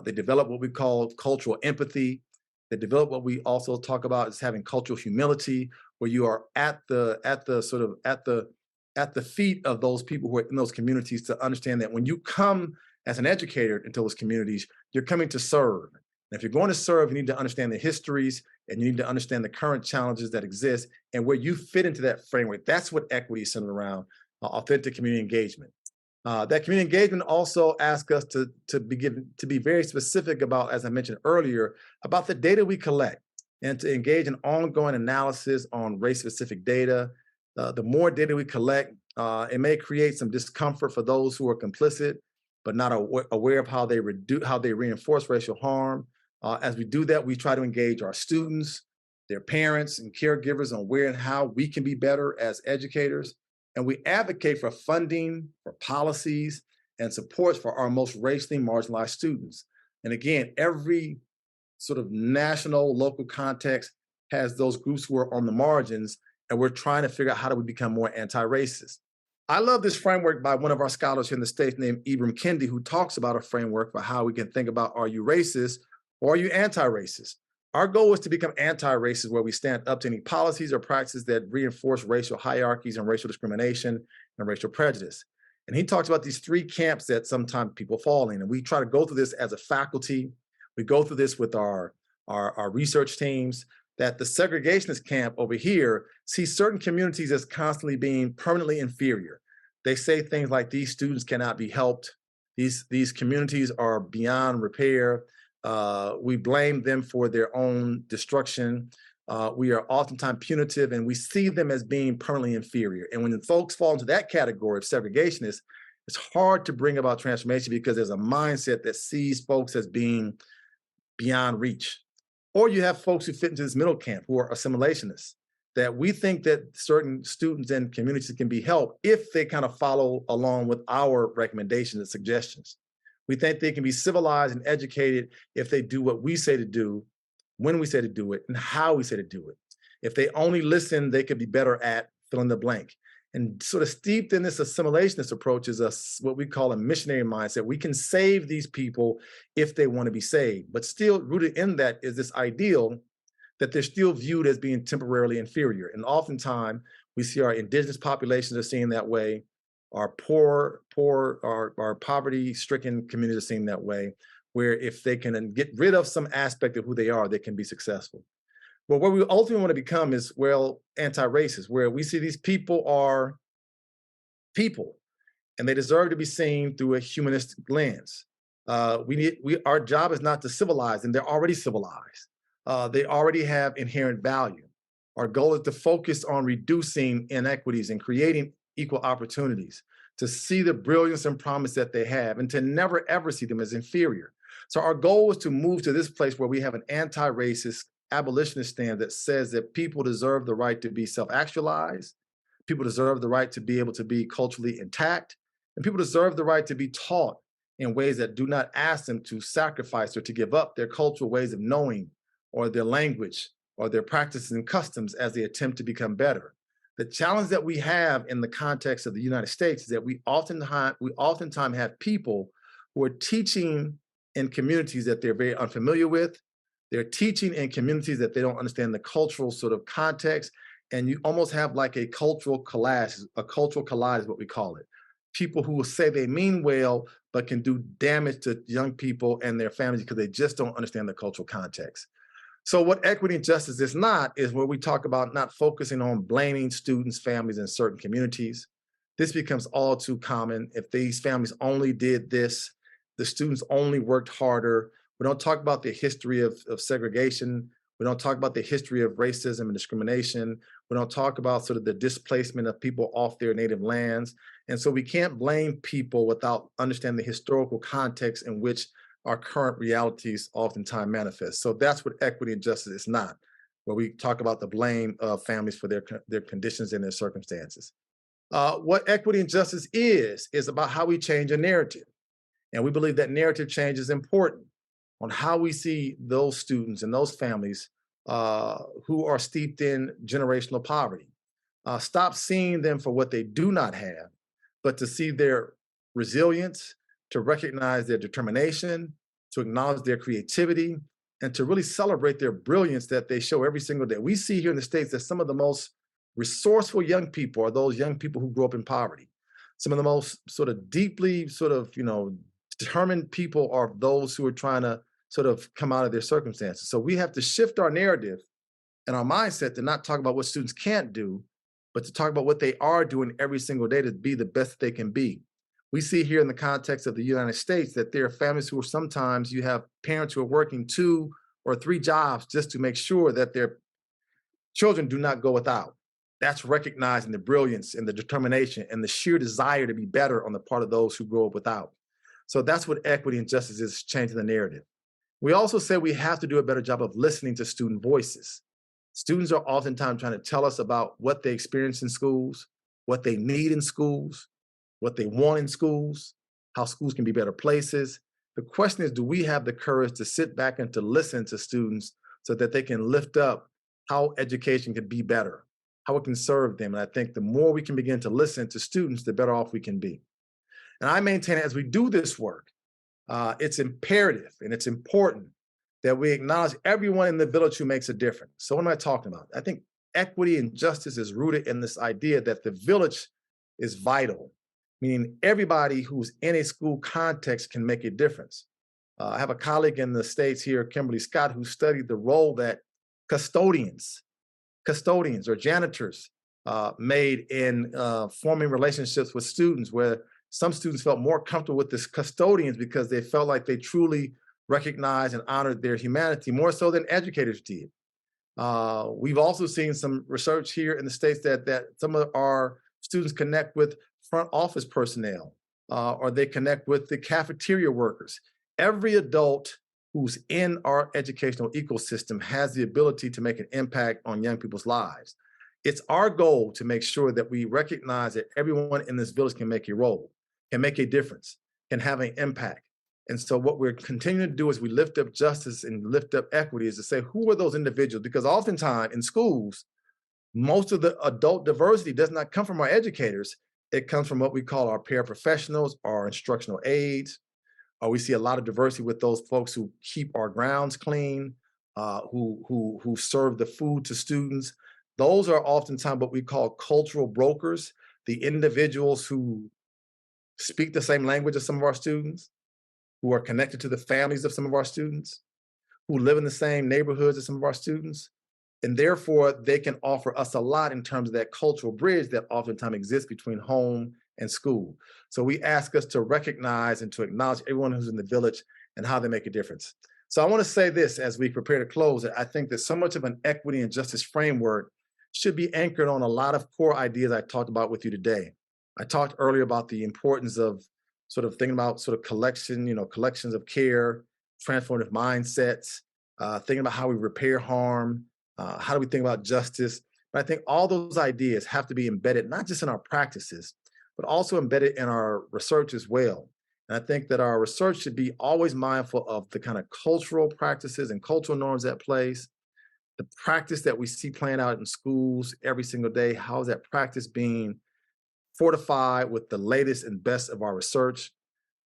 they develop what we call cultural empathy. They develop what we also talk about as having cultural humility, where you are at the feet of those people who are in those communities to understand that when you come as an educator into those communities, you're coming to serve. And if you're going to serve, you need to understand the histories, and you need to understand the current challenges that exist and where you fit into that framework. That's what equity is centered around, authentic community engagement. That community engagement also asks us to be very specific about, as I mentioned earlier, about the data we collect, and to engage in ongoing analysis on race-specific data. The more data we collect, it may create some discomfort for those who are complicit, but not aware of how they reinforce racial harm. As we do that, we try to engage our students, their parents, and caregivers on where and how we can be better as educators. And we advocate for funding, for policies, and supports for our most racially marginalized students. And again, every sort of national, local context has those groups who are on the margins, and we're trying to figure out how do we become more anti-racist. I love this framework by one of our scholars here in the States named Ibram Kendi, who talks about a framework for how we can think about, are you racist or are you anti-racist? Our goal is to become anti-racist, where we stand up to any policies or practices that reinforce racial hierarchies and racial discrimination and racial prejudice. And he talks about these three camps that sometimes people fall in. And we try to go through this as a faculty. We go through this with our research teams, that the segregationist camp over here sees certain communities as constantly being permanently inferior. They say things like, these students cannot be helped. These communities are beyond repair. We blame them for their own destruction. We are oftentimes punitive, and we see them as being permanently inferior. And when folks fall into that category of segregationists, it's hard to bring about transformation because there's a mindset that sees folks as being beyond reach. Or you have folks who fit into this middle camp who are assimilationists, that we think that certain students and communities can be helped if they kind of follow along with our recommendations and suggestions. We think they can be civilized and educated if they do what we say to do, when we say to do it, and how we say to do it. If they only listen, they could be better at fill in the blank. And sort of steeped in this assimilationist approach is what we call a missionary mindset. We can save these people if they want to be saved, but still rooted in that is this ideal that they're still viewed as being temporarily inferior. And oftentimes we see our indigenous populations are seen that way. Our our poverty-stricken communities are seen that way, where if they can get rid of some aspect of who they are, they can be successful. Well, what we ultimately want to become is, well, anti-racist, where we see these people are people, and they deserve to be seen through a humanistic lens. Our job is not to civilize them; they're already civilized. They already have inherent value. Our goal is to focus on reducing inequities and creating equal opportunities, to see the brilliance and promise that they have, and to never ever see them as inferior. So our goal is to move to this place where we have an anti-racist abolitionist stand that says that people deserve the right to be self-actualized, people deserve the right to be able to be culturally intact, and people deserve the right to be taught in ways that do not ask them to sacrifice or to give up their cultural ways of knowing or their language or their practices and customs as they attempt to become better. The challenge that we have in the context of the United States is that we oftentimes have people who are teaching in communities that they're very unfamiliar with. They're teaching in communities that they don't understand the cultural sort of context. And you almost have like a cultural collage is what we call it. People who will say they mean well, but can do damage to young people and their families because they just don't understand the cultural context. So what equity and justice is not is where we talk about not focusing on blaming students, families in certain communities. This becomes all too common. If these families only did this, the students only worked harder. We don't talk about the history of segregation. We don't talk about the history of racism and discrimination. We don't talk about sort of the displacement of people off their native lands. And so we can't blame people without understanding the historical context in which our current realities oftentimes manifest. So that's what equity and justice is not, where we talk about the blame of families for their conditions and their circumstances. What equity and justice is about how we change a narrative. And we believe that narrative change is important on how we see those students and those families who are steeped in generational poverty. Stop seeing them for what they do not have, but to see their resilience, to recognize their determination, to acknowledge their creativity, and to really celebrate their brilliance that they show every single day. We see here in the States that some of the most resourceful young people are those young people who grew up in poverty. Some of the most sort of deeply determined people are those who are trying to sort of come out of their circumstances. So we have to shift our narrative and our mindset to not talk about what students can't do, but to talk about what they are doing every single day to be the best they can be. We see here in the context of the United States that there are families who are sometimes you have parents who are working 2 or 3 jobs just to make sure that their children do not go without. That's recognizing the brilliance and the determination and the sheer desire to be better on the part of those who grow up without. So that's what equity and justice is, changing the narrative. We also say we have to do a better job of listening to student voices. Students are oftentimes trying to tell us about what they experience in schools, what they need in schools, what they want in schools, how schools can be better places. The question is, do we have the courage to sit back and to listen to students so that they can lift up how education can be better, how it can serve them? And I think the more we can begin to listen to students, the better off we can be. And I maintain as we do this work, it's imperative and it's important that we acknowledge everyone in the village who makes a difference. So what am I talking about? I think equity and justice is rooted in this idea that the village is vital, meaning everybody who's in a school context can make a difference. I have a colleague in the States here, Kimberly Scott, who studied the role that custodians or janitors made in forming relationships with students, where some students felt more comfortable with the custodians because they felt like they truly recognized and honored their humanity more so than educators did. We've also seen some research here in the States that some of our students connect with front office personnel, or they connect with the cafeteria workers. Every adult who's in our educational ecosystem has the ability to make an impact on young people's lives. It's our goal to make sure that we recognize that everyone in this village can make a role, can make a difference, can have an impact. And so what we're continuing to do as we lift up justice and lift up equity is to say, who are those individuals? Because oftentimes in schools, most of the adult diversity does not come from our educators. It comes from what we call our paraprofessionals, our instructional aides. We see a lot of diversity with those folks who keep our grounds clean, who serve the food to students. Those are oftentimes what we call cultural brokers, the individuals who speak the same language as some of our students, who are connected to the families of some of our students, who live in the same neighborhoods as some of our students. And therefore, they can offer us a lot in terms of that cultural bridge that oftentimes exists between home and school. So we ask us to recognize and to acknowledge everyone who's in the village and how they make a difference. So I want to say this as we prepare to close. I think that so much of an equity and justice framework should be anchored on a lot of core ideas I talked about with you today. I talked earlier about the importance of sort of thinking about sort of collections of care, transformative mindsets, thinking about how we repair harm, how do we think about justice. But I think all those ideas have to be embedded, not just in our practices, but also embedded in our research as well. And I think that our research should be always mindful of the kind of cultural practices and cultural norms at place, the practice that we see playing out in schools every single day. How is that practice being fortified with the latest and best of our research?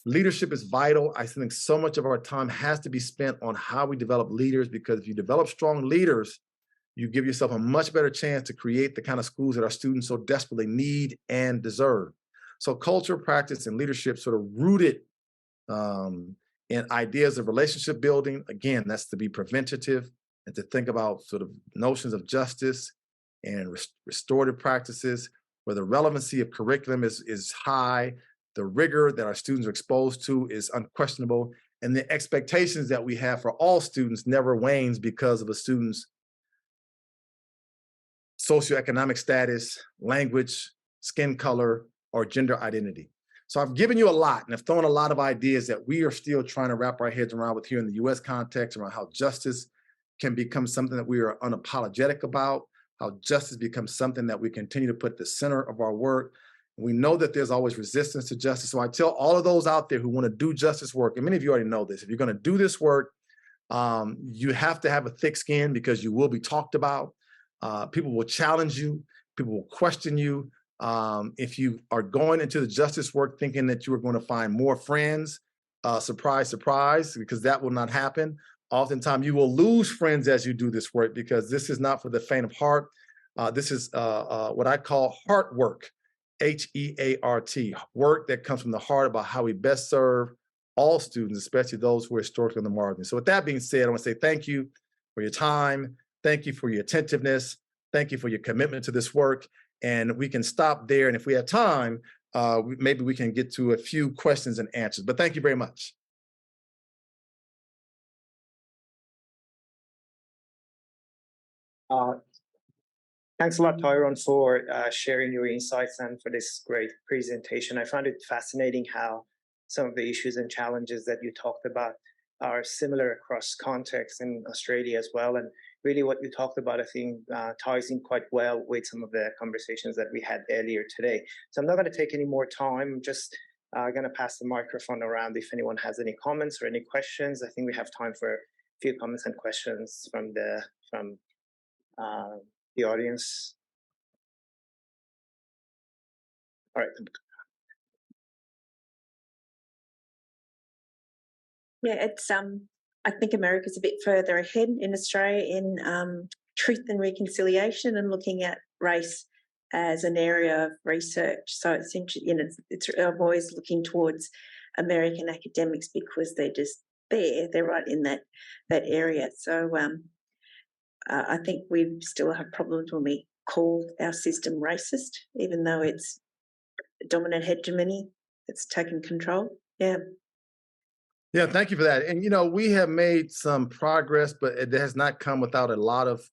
Leadership is vital. I think so much of our time has to be spent on how we develop leaders, because if you develop strong leaders, you give yourself a much better chance to create the kind of schools that our students so desperately need and deserve. So culture, practice, and leadership sort of rooted in ideas of relationship building. Again, that's to be preventative and to think about sort of notions of justice and restorative practices, where the relevancy of curriculum is high, the rigor that our students are exposed to is unquestionable, and the expectations that we have for all students never wanes because of a student's socioeconomic status, language, skin color, or gender identity. So I've given you a lot and I've thrown a lot of ideas that we are still trying to wrap our heads around with here in the US context, around how justice can become something that we are unapologetic about, how justice becomes something that we continue to put at the center of our work. We know that there's always resistance to justice. So I tell all of those out there who want to do justice work, and many of you already know this, if you're going to do this work, you have to have a thick skin, because you will be talked about. People will challenge you. People will question you. If you are going into the justice work thinking that you are going to find more friends, surprise, surprise, because that will not happen. Oftentimes you will lose friends as you do this work, because this is not for the faint of heart. This is what I call heart work, H-E-A-R-T, work that comes from the heart about how we best serve all students, especially those who are historically on the margins. So with that being said, I want to say thank you for your time. Thank you for your attentiveness. Thank you for your commitment to this work. And we can stop there. And if we have time, maybe we can get to a few questions and answers. But thank you very much. Thanks a lot, Tyrone, for sharing your insights and for this great presentation. I found it fascinating how some of the issues and challenges that you talked about are similar across contexts in Australia as well. And really what you talked about, I think, ties in quite well with some of the conversations that we had earlier today. So I'm not going to take any more time. I'm just going to pass the microphone around if anyone has any comments or any questions. I think we have time for a few comments and questions from the audience. All right. Yeah, it's I think America's a bit further ahead in Australia in truth and reconciliation and looking at race as an area of research. So it's interesting, I'm always looking towards American academics because they're just there. They're right in that area. So I think we still have problems when we call our system racist, even though it's dominant hegemony that's taken control. Yeah. Yeah, thank you for that. And, we have made some progress, but it has not come without a lot of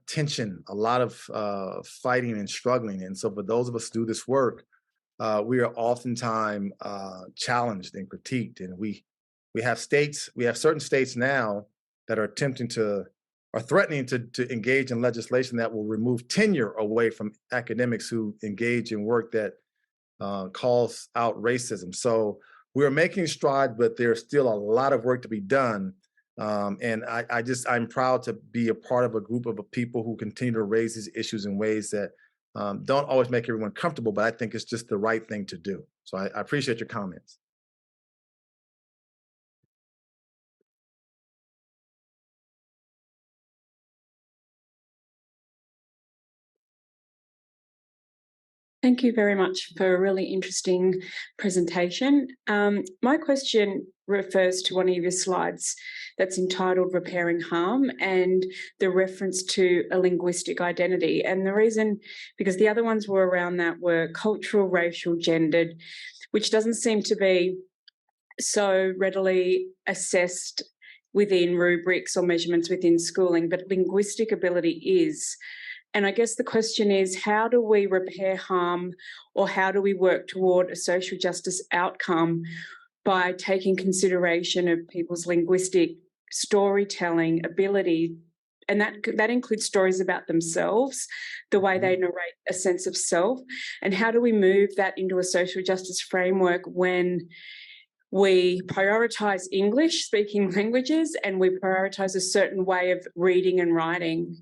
tension, a lot of fighting and struggling. And so for those of us who do this work, we are oftentimes challenged and critiqued. And we have certain states now that are threatening to engage in legislation that will remove tenure away from academics who engage in work that calls out racism. So we're making strides, but there's still a lot of work to be done. And I'm proud to be a part of a group of people who continue to raise these issues in ways that don't always make everyone comfortable, but I think it's just the right thing to do. So I appreciate your comments. Thank you very much for a really interesting presentation. My question refers to one of your slides that's entitled Repairing Harm and the reference to a linguistic identity. And the reason, because the other ones were around that were cultural, racial, gendered, which doesn't seem to be so readily assessed within rubrics or measurements within schooling, but linguistic ability is. And I guess the question is, how do we repair harm, or how do we work toward a social justice outcome by taking consideration of people's linguistic storytelling ability? And that includes stories about themselves, the way they narrate a sense of self. And how do we move that into a social justice framework when we prioritise English speaking languages and we prioritise a certain way of reading and writing?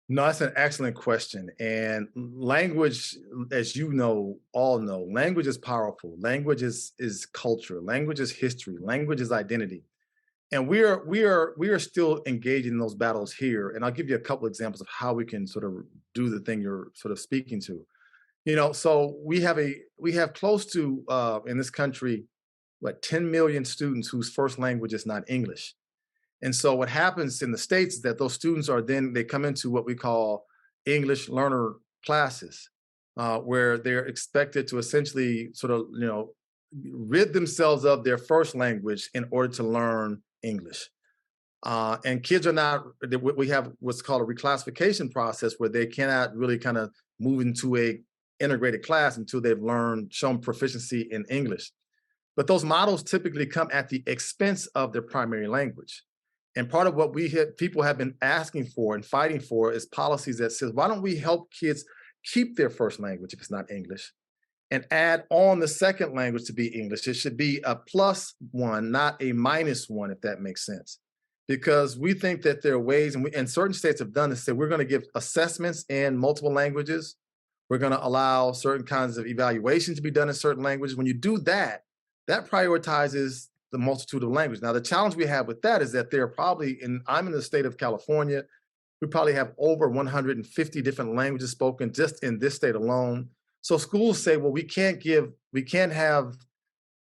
No, that's an excellent question. And language, as you know, all know, language is powerful. Language is culture. Language is history. Language is identity. And we are still engaged in those battles here. And I'll give you a couple examples of how we can sort of do the thing you're sort of speaking to. You know, so we have close to in this country, 10 million students whose first language is not English. And so what happens in the States is that those students they come into what we call English learner classes, where they're expected to essentially sort of, rid themselves of their first language in order to learn English. And kids are not, we have what's called a reclassification process where they cannot really kind of move into a integrated class until they've shown proficiency in English. But those models typically come at the expense of their primary language. And part of what people have been asking for and fighting for is policies that says, why don't we help kids keep their first language if it's not English, and add on the second language to be English? It should be a +1, not a -1, if that makes sense. Because we think that there are ways, and certain states have done this, that we're going to give assessments in multiple languages. We're going to allow certain kinds of evaluation to be done in certain languages. When you do that, that prioritizes the multitude of languages. Now, the challenge we have with that is that there are probably, I'm in the state of California, we probably have over 150 different languages spoken just in this state alone. So schools say, well, we can't have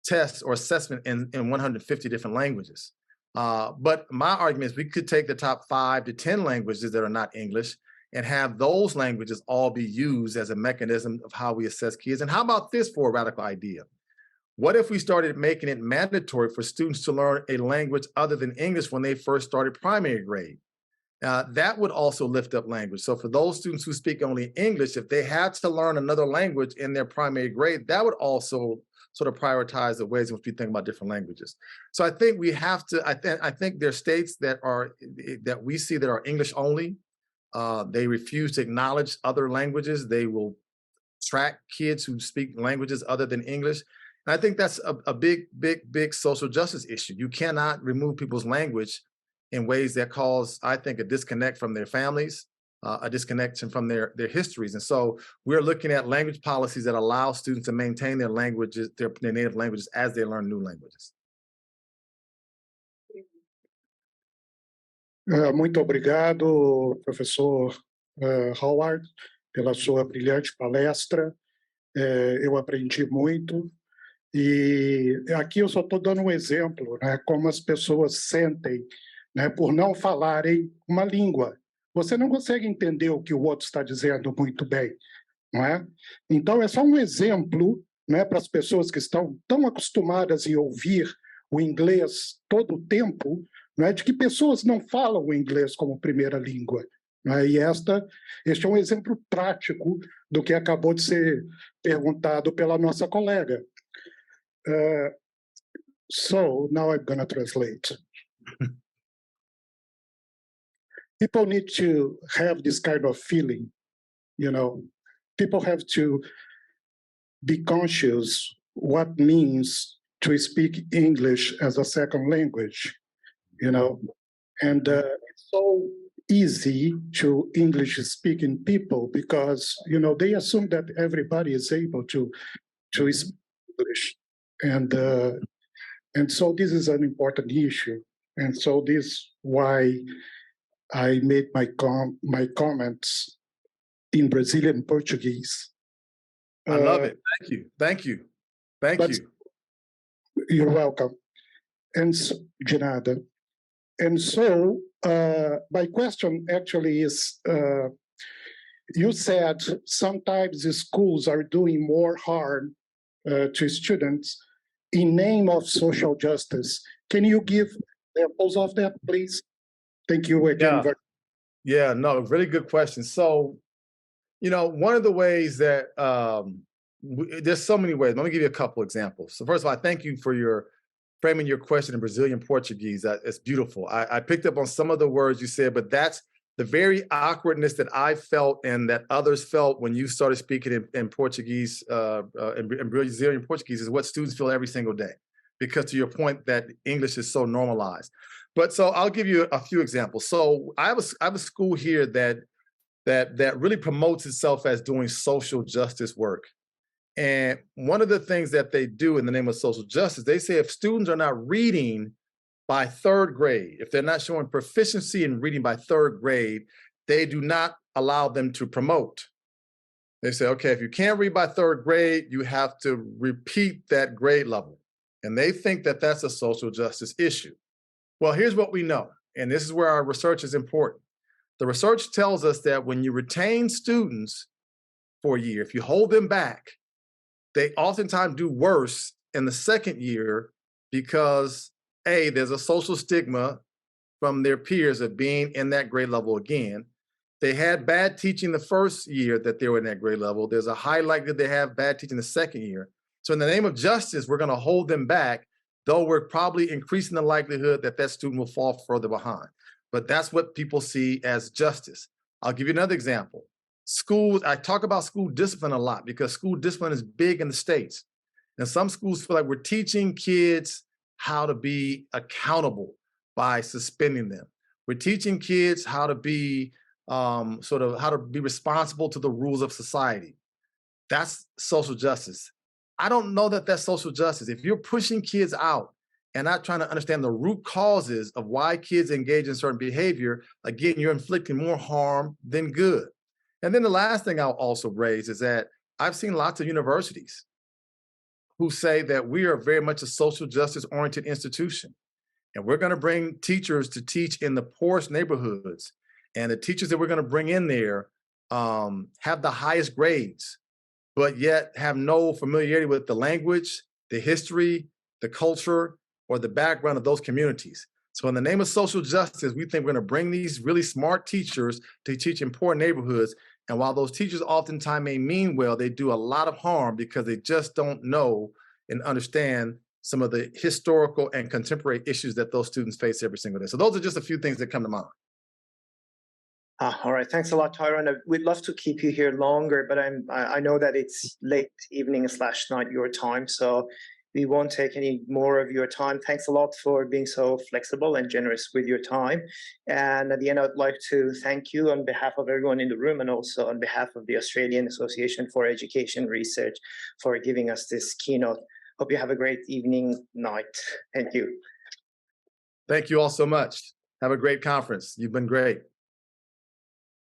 tests or assessment in 150 different languages. But my argument is we could take the top 5 to 10 languages that are not English and have those languages all be used as a mechanism of how we assess kids. And how about this for a radical idea? What if we started making it mandatory for students to learn a language other than English when they first started primary grade? That would also lift up language. So for those students who speak only English, if they had to learn another language in their primary grade, that would also sort of prioritize the ways in which we think about different languages. So I think we have to, I think there are states that we see that are English only. They refuse to acknowledge other languages. They will track kids who speak languages other than English. And I think that's a big social justice issue. You cannot remove people's language in ways that cause, I think, a disconnect from their families, a disconnection from their histories. And so we're looking at language policies that allow students to maintain their languages, their native languages, as they learn new languages. Muito obrigado, professor Howard, pela sua brilhante palestra. Eu aprendi muito. E aqui eu só estou dando um exemplo, né, como as pessoas sentem, né, por não falarem uma língua. Você não consegue entender o que o outro está dizendo muito bem, não é? Então, é só um exemplo, né, para as pessoas que estão tão acostumadas em ouvir o inglês todo o tempo, não é, de que pessoas não falam o inglês como primeira língua. Não é? E este é um exemplo prático do que acabou de ser perguntado pela nossa colega. So now I'm going to translate. People need to have this kind of feeling, people have to be conscious what means to speak English as a second language, and it's so easy to English speaking people because, they assume that everybody is able to speak English. And so this is an important issue, and so this is why I made my comments in Brazilian Portuguese. I love it. Thank you. You're welcome. And so, de nada. And so my question actually is, you said sometimes the schools are doing more harm to students in name of social justice. Can you give examples of that, please? Thank you again. Yeah. Yeah, no, really good question. So, one of the ways that there's so many ways. Let me give you a couple examples. So first of all, I thank you for your framing your question in Brazilian Portuguese. It's beautiful. I picked up on some of the words you said, but that's the very awkwardness that I felt and that others felt when you started speaking in Portuguese, in Brazilian Portuguese, is what students feel every single day. Because to your point that English is so normalized. But so I'll give you a few examples. So I have a school here that really promotes itself as doing social justice work. And one of the things that they do in the name of social justice, they say if students are not reading by third grade, if they're not showing proficiency in reading by third grade, they do not allow them to promote. They say, okay, if you can't read by third grade, you have to repeat that grade level. And they think that that's a social justice issue. Well, here's what we know, and this is where our research is important. The research tells us that when you retain students for a year, if you hold them back, they oftentimes do worse in the second year because A, there's a social stigma from their peers of being in that grade level again. They had bad teaching the first year that they were in that grade level. There's a high likelihood they have bad teaching the second year. So in the name of justice, we're going to hold them back, though we're probably increasing the likelihood that that student will fall further behind. But that's what people see as justice. I'll give you another example. Schools, I talk about school discipline a lot because school discipline is big in the States. And some schools feel like we're teaching kids how to be accountable by suspending them. We're teaching kids how to be how to be responsible to the rules of society. That's social justice. I don't know that that's social justice. If you're pushing kids out and not trying to understand the root causes of why kids engage in certain behavior, again, you're inflicting more harm than good. And then the last thing I'll also raise is that I've seen lots of universities who say that we are very much a social justice oriented institution. And we're going to bring teachers to teach in the poorest neighborhoods. And the teachers that we're going to bring in there have the highest grades, but yet have no familiarity with the language, the history, the culture, or the background of those communities. So in the name of social justice, we think we're going to bring these really smart teachers to teach in poor neighborhoods. And while those teachers oftentimes may mean well, they do a lot of harm because they just don't know and understand some of the historical and contemporary issues that those students face every single day. So those are just a few things that come to mind. All right, thanks a lot, Tyrone. We'd love to keep you here longer, but I know that it's late evening / night your time, so we won't take any more of your time. Thanks a lot for being so flexible and generous with your time. And at the end, I'd like to thank you on behalf of everyone in the room and also on behalf of the Australian Association for Education Research for giving us this keynote. Hope you have a great evening, night. Thank you. Thank you all so much. Have a great conference. You've been great.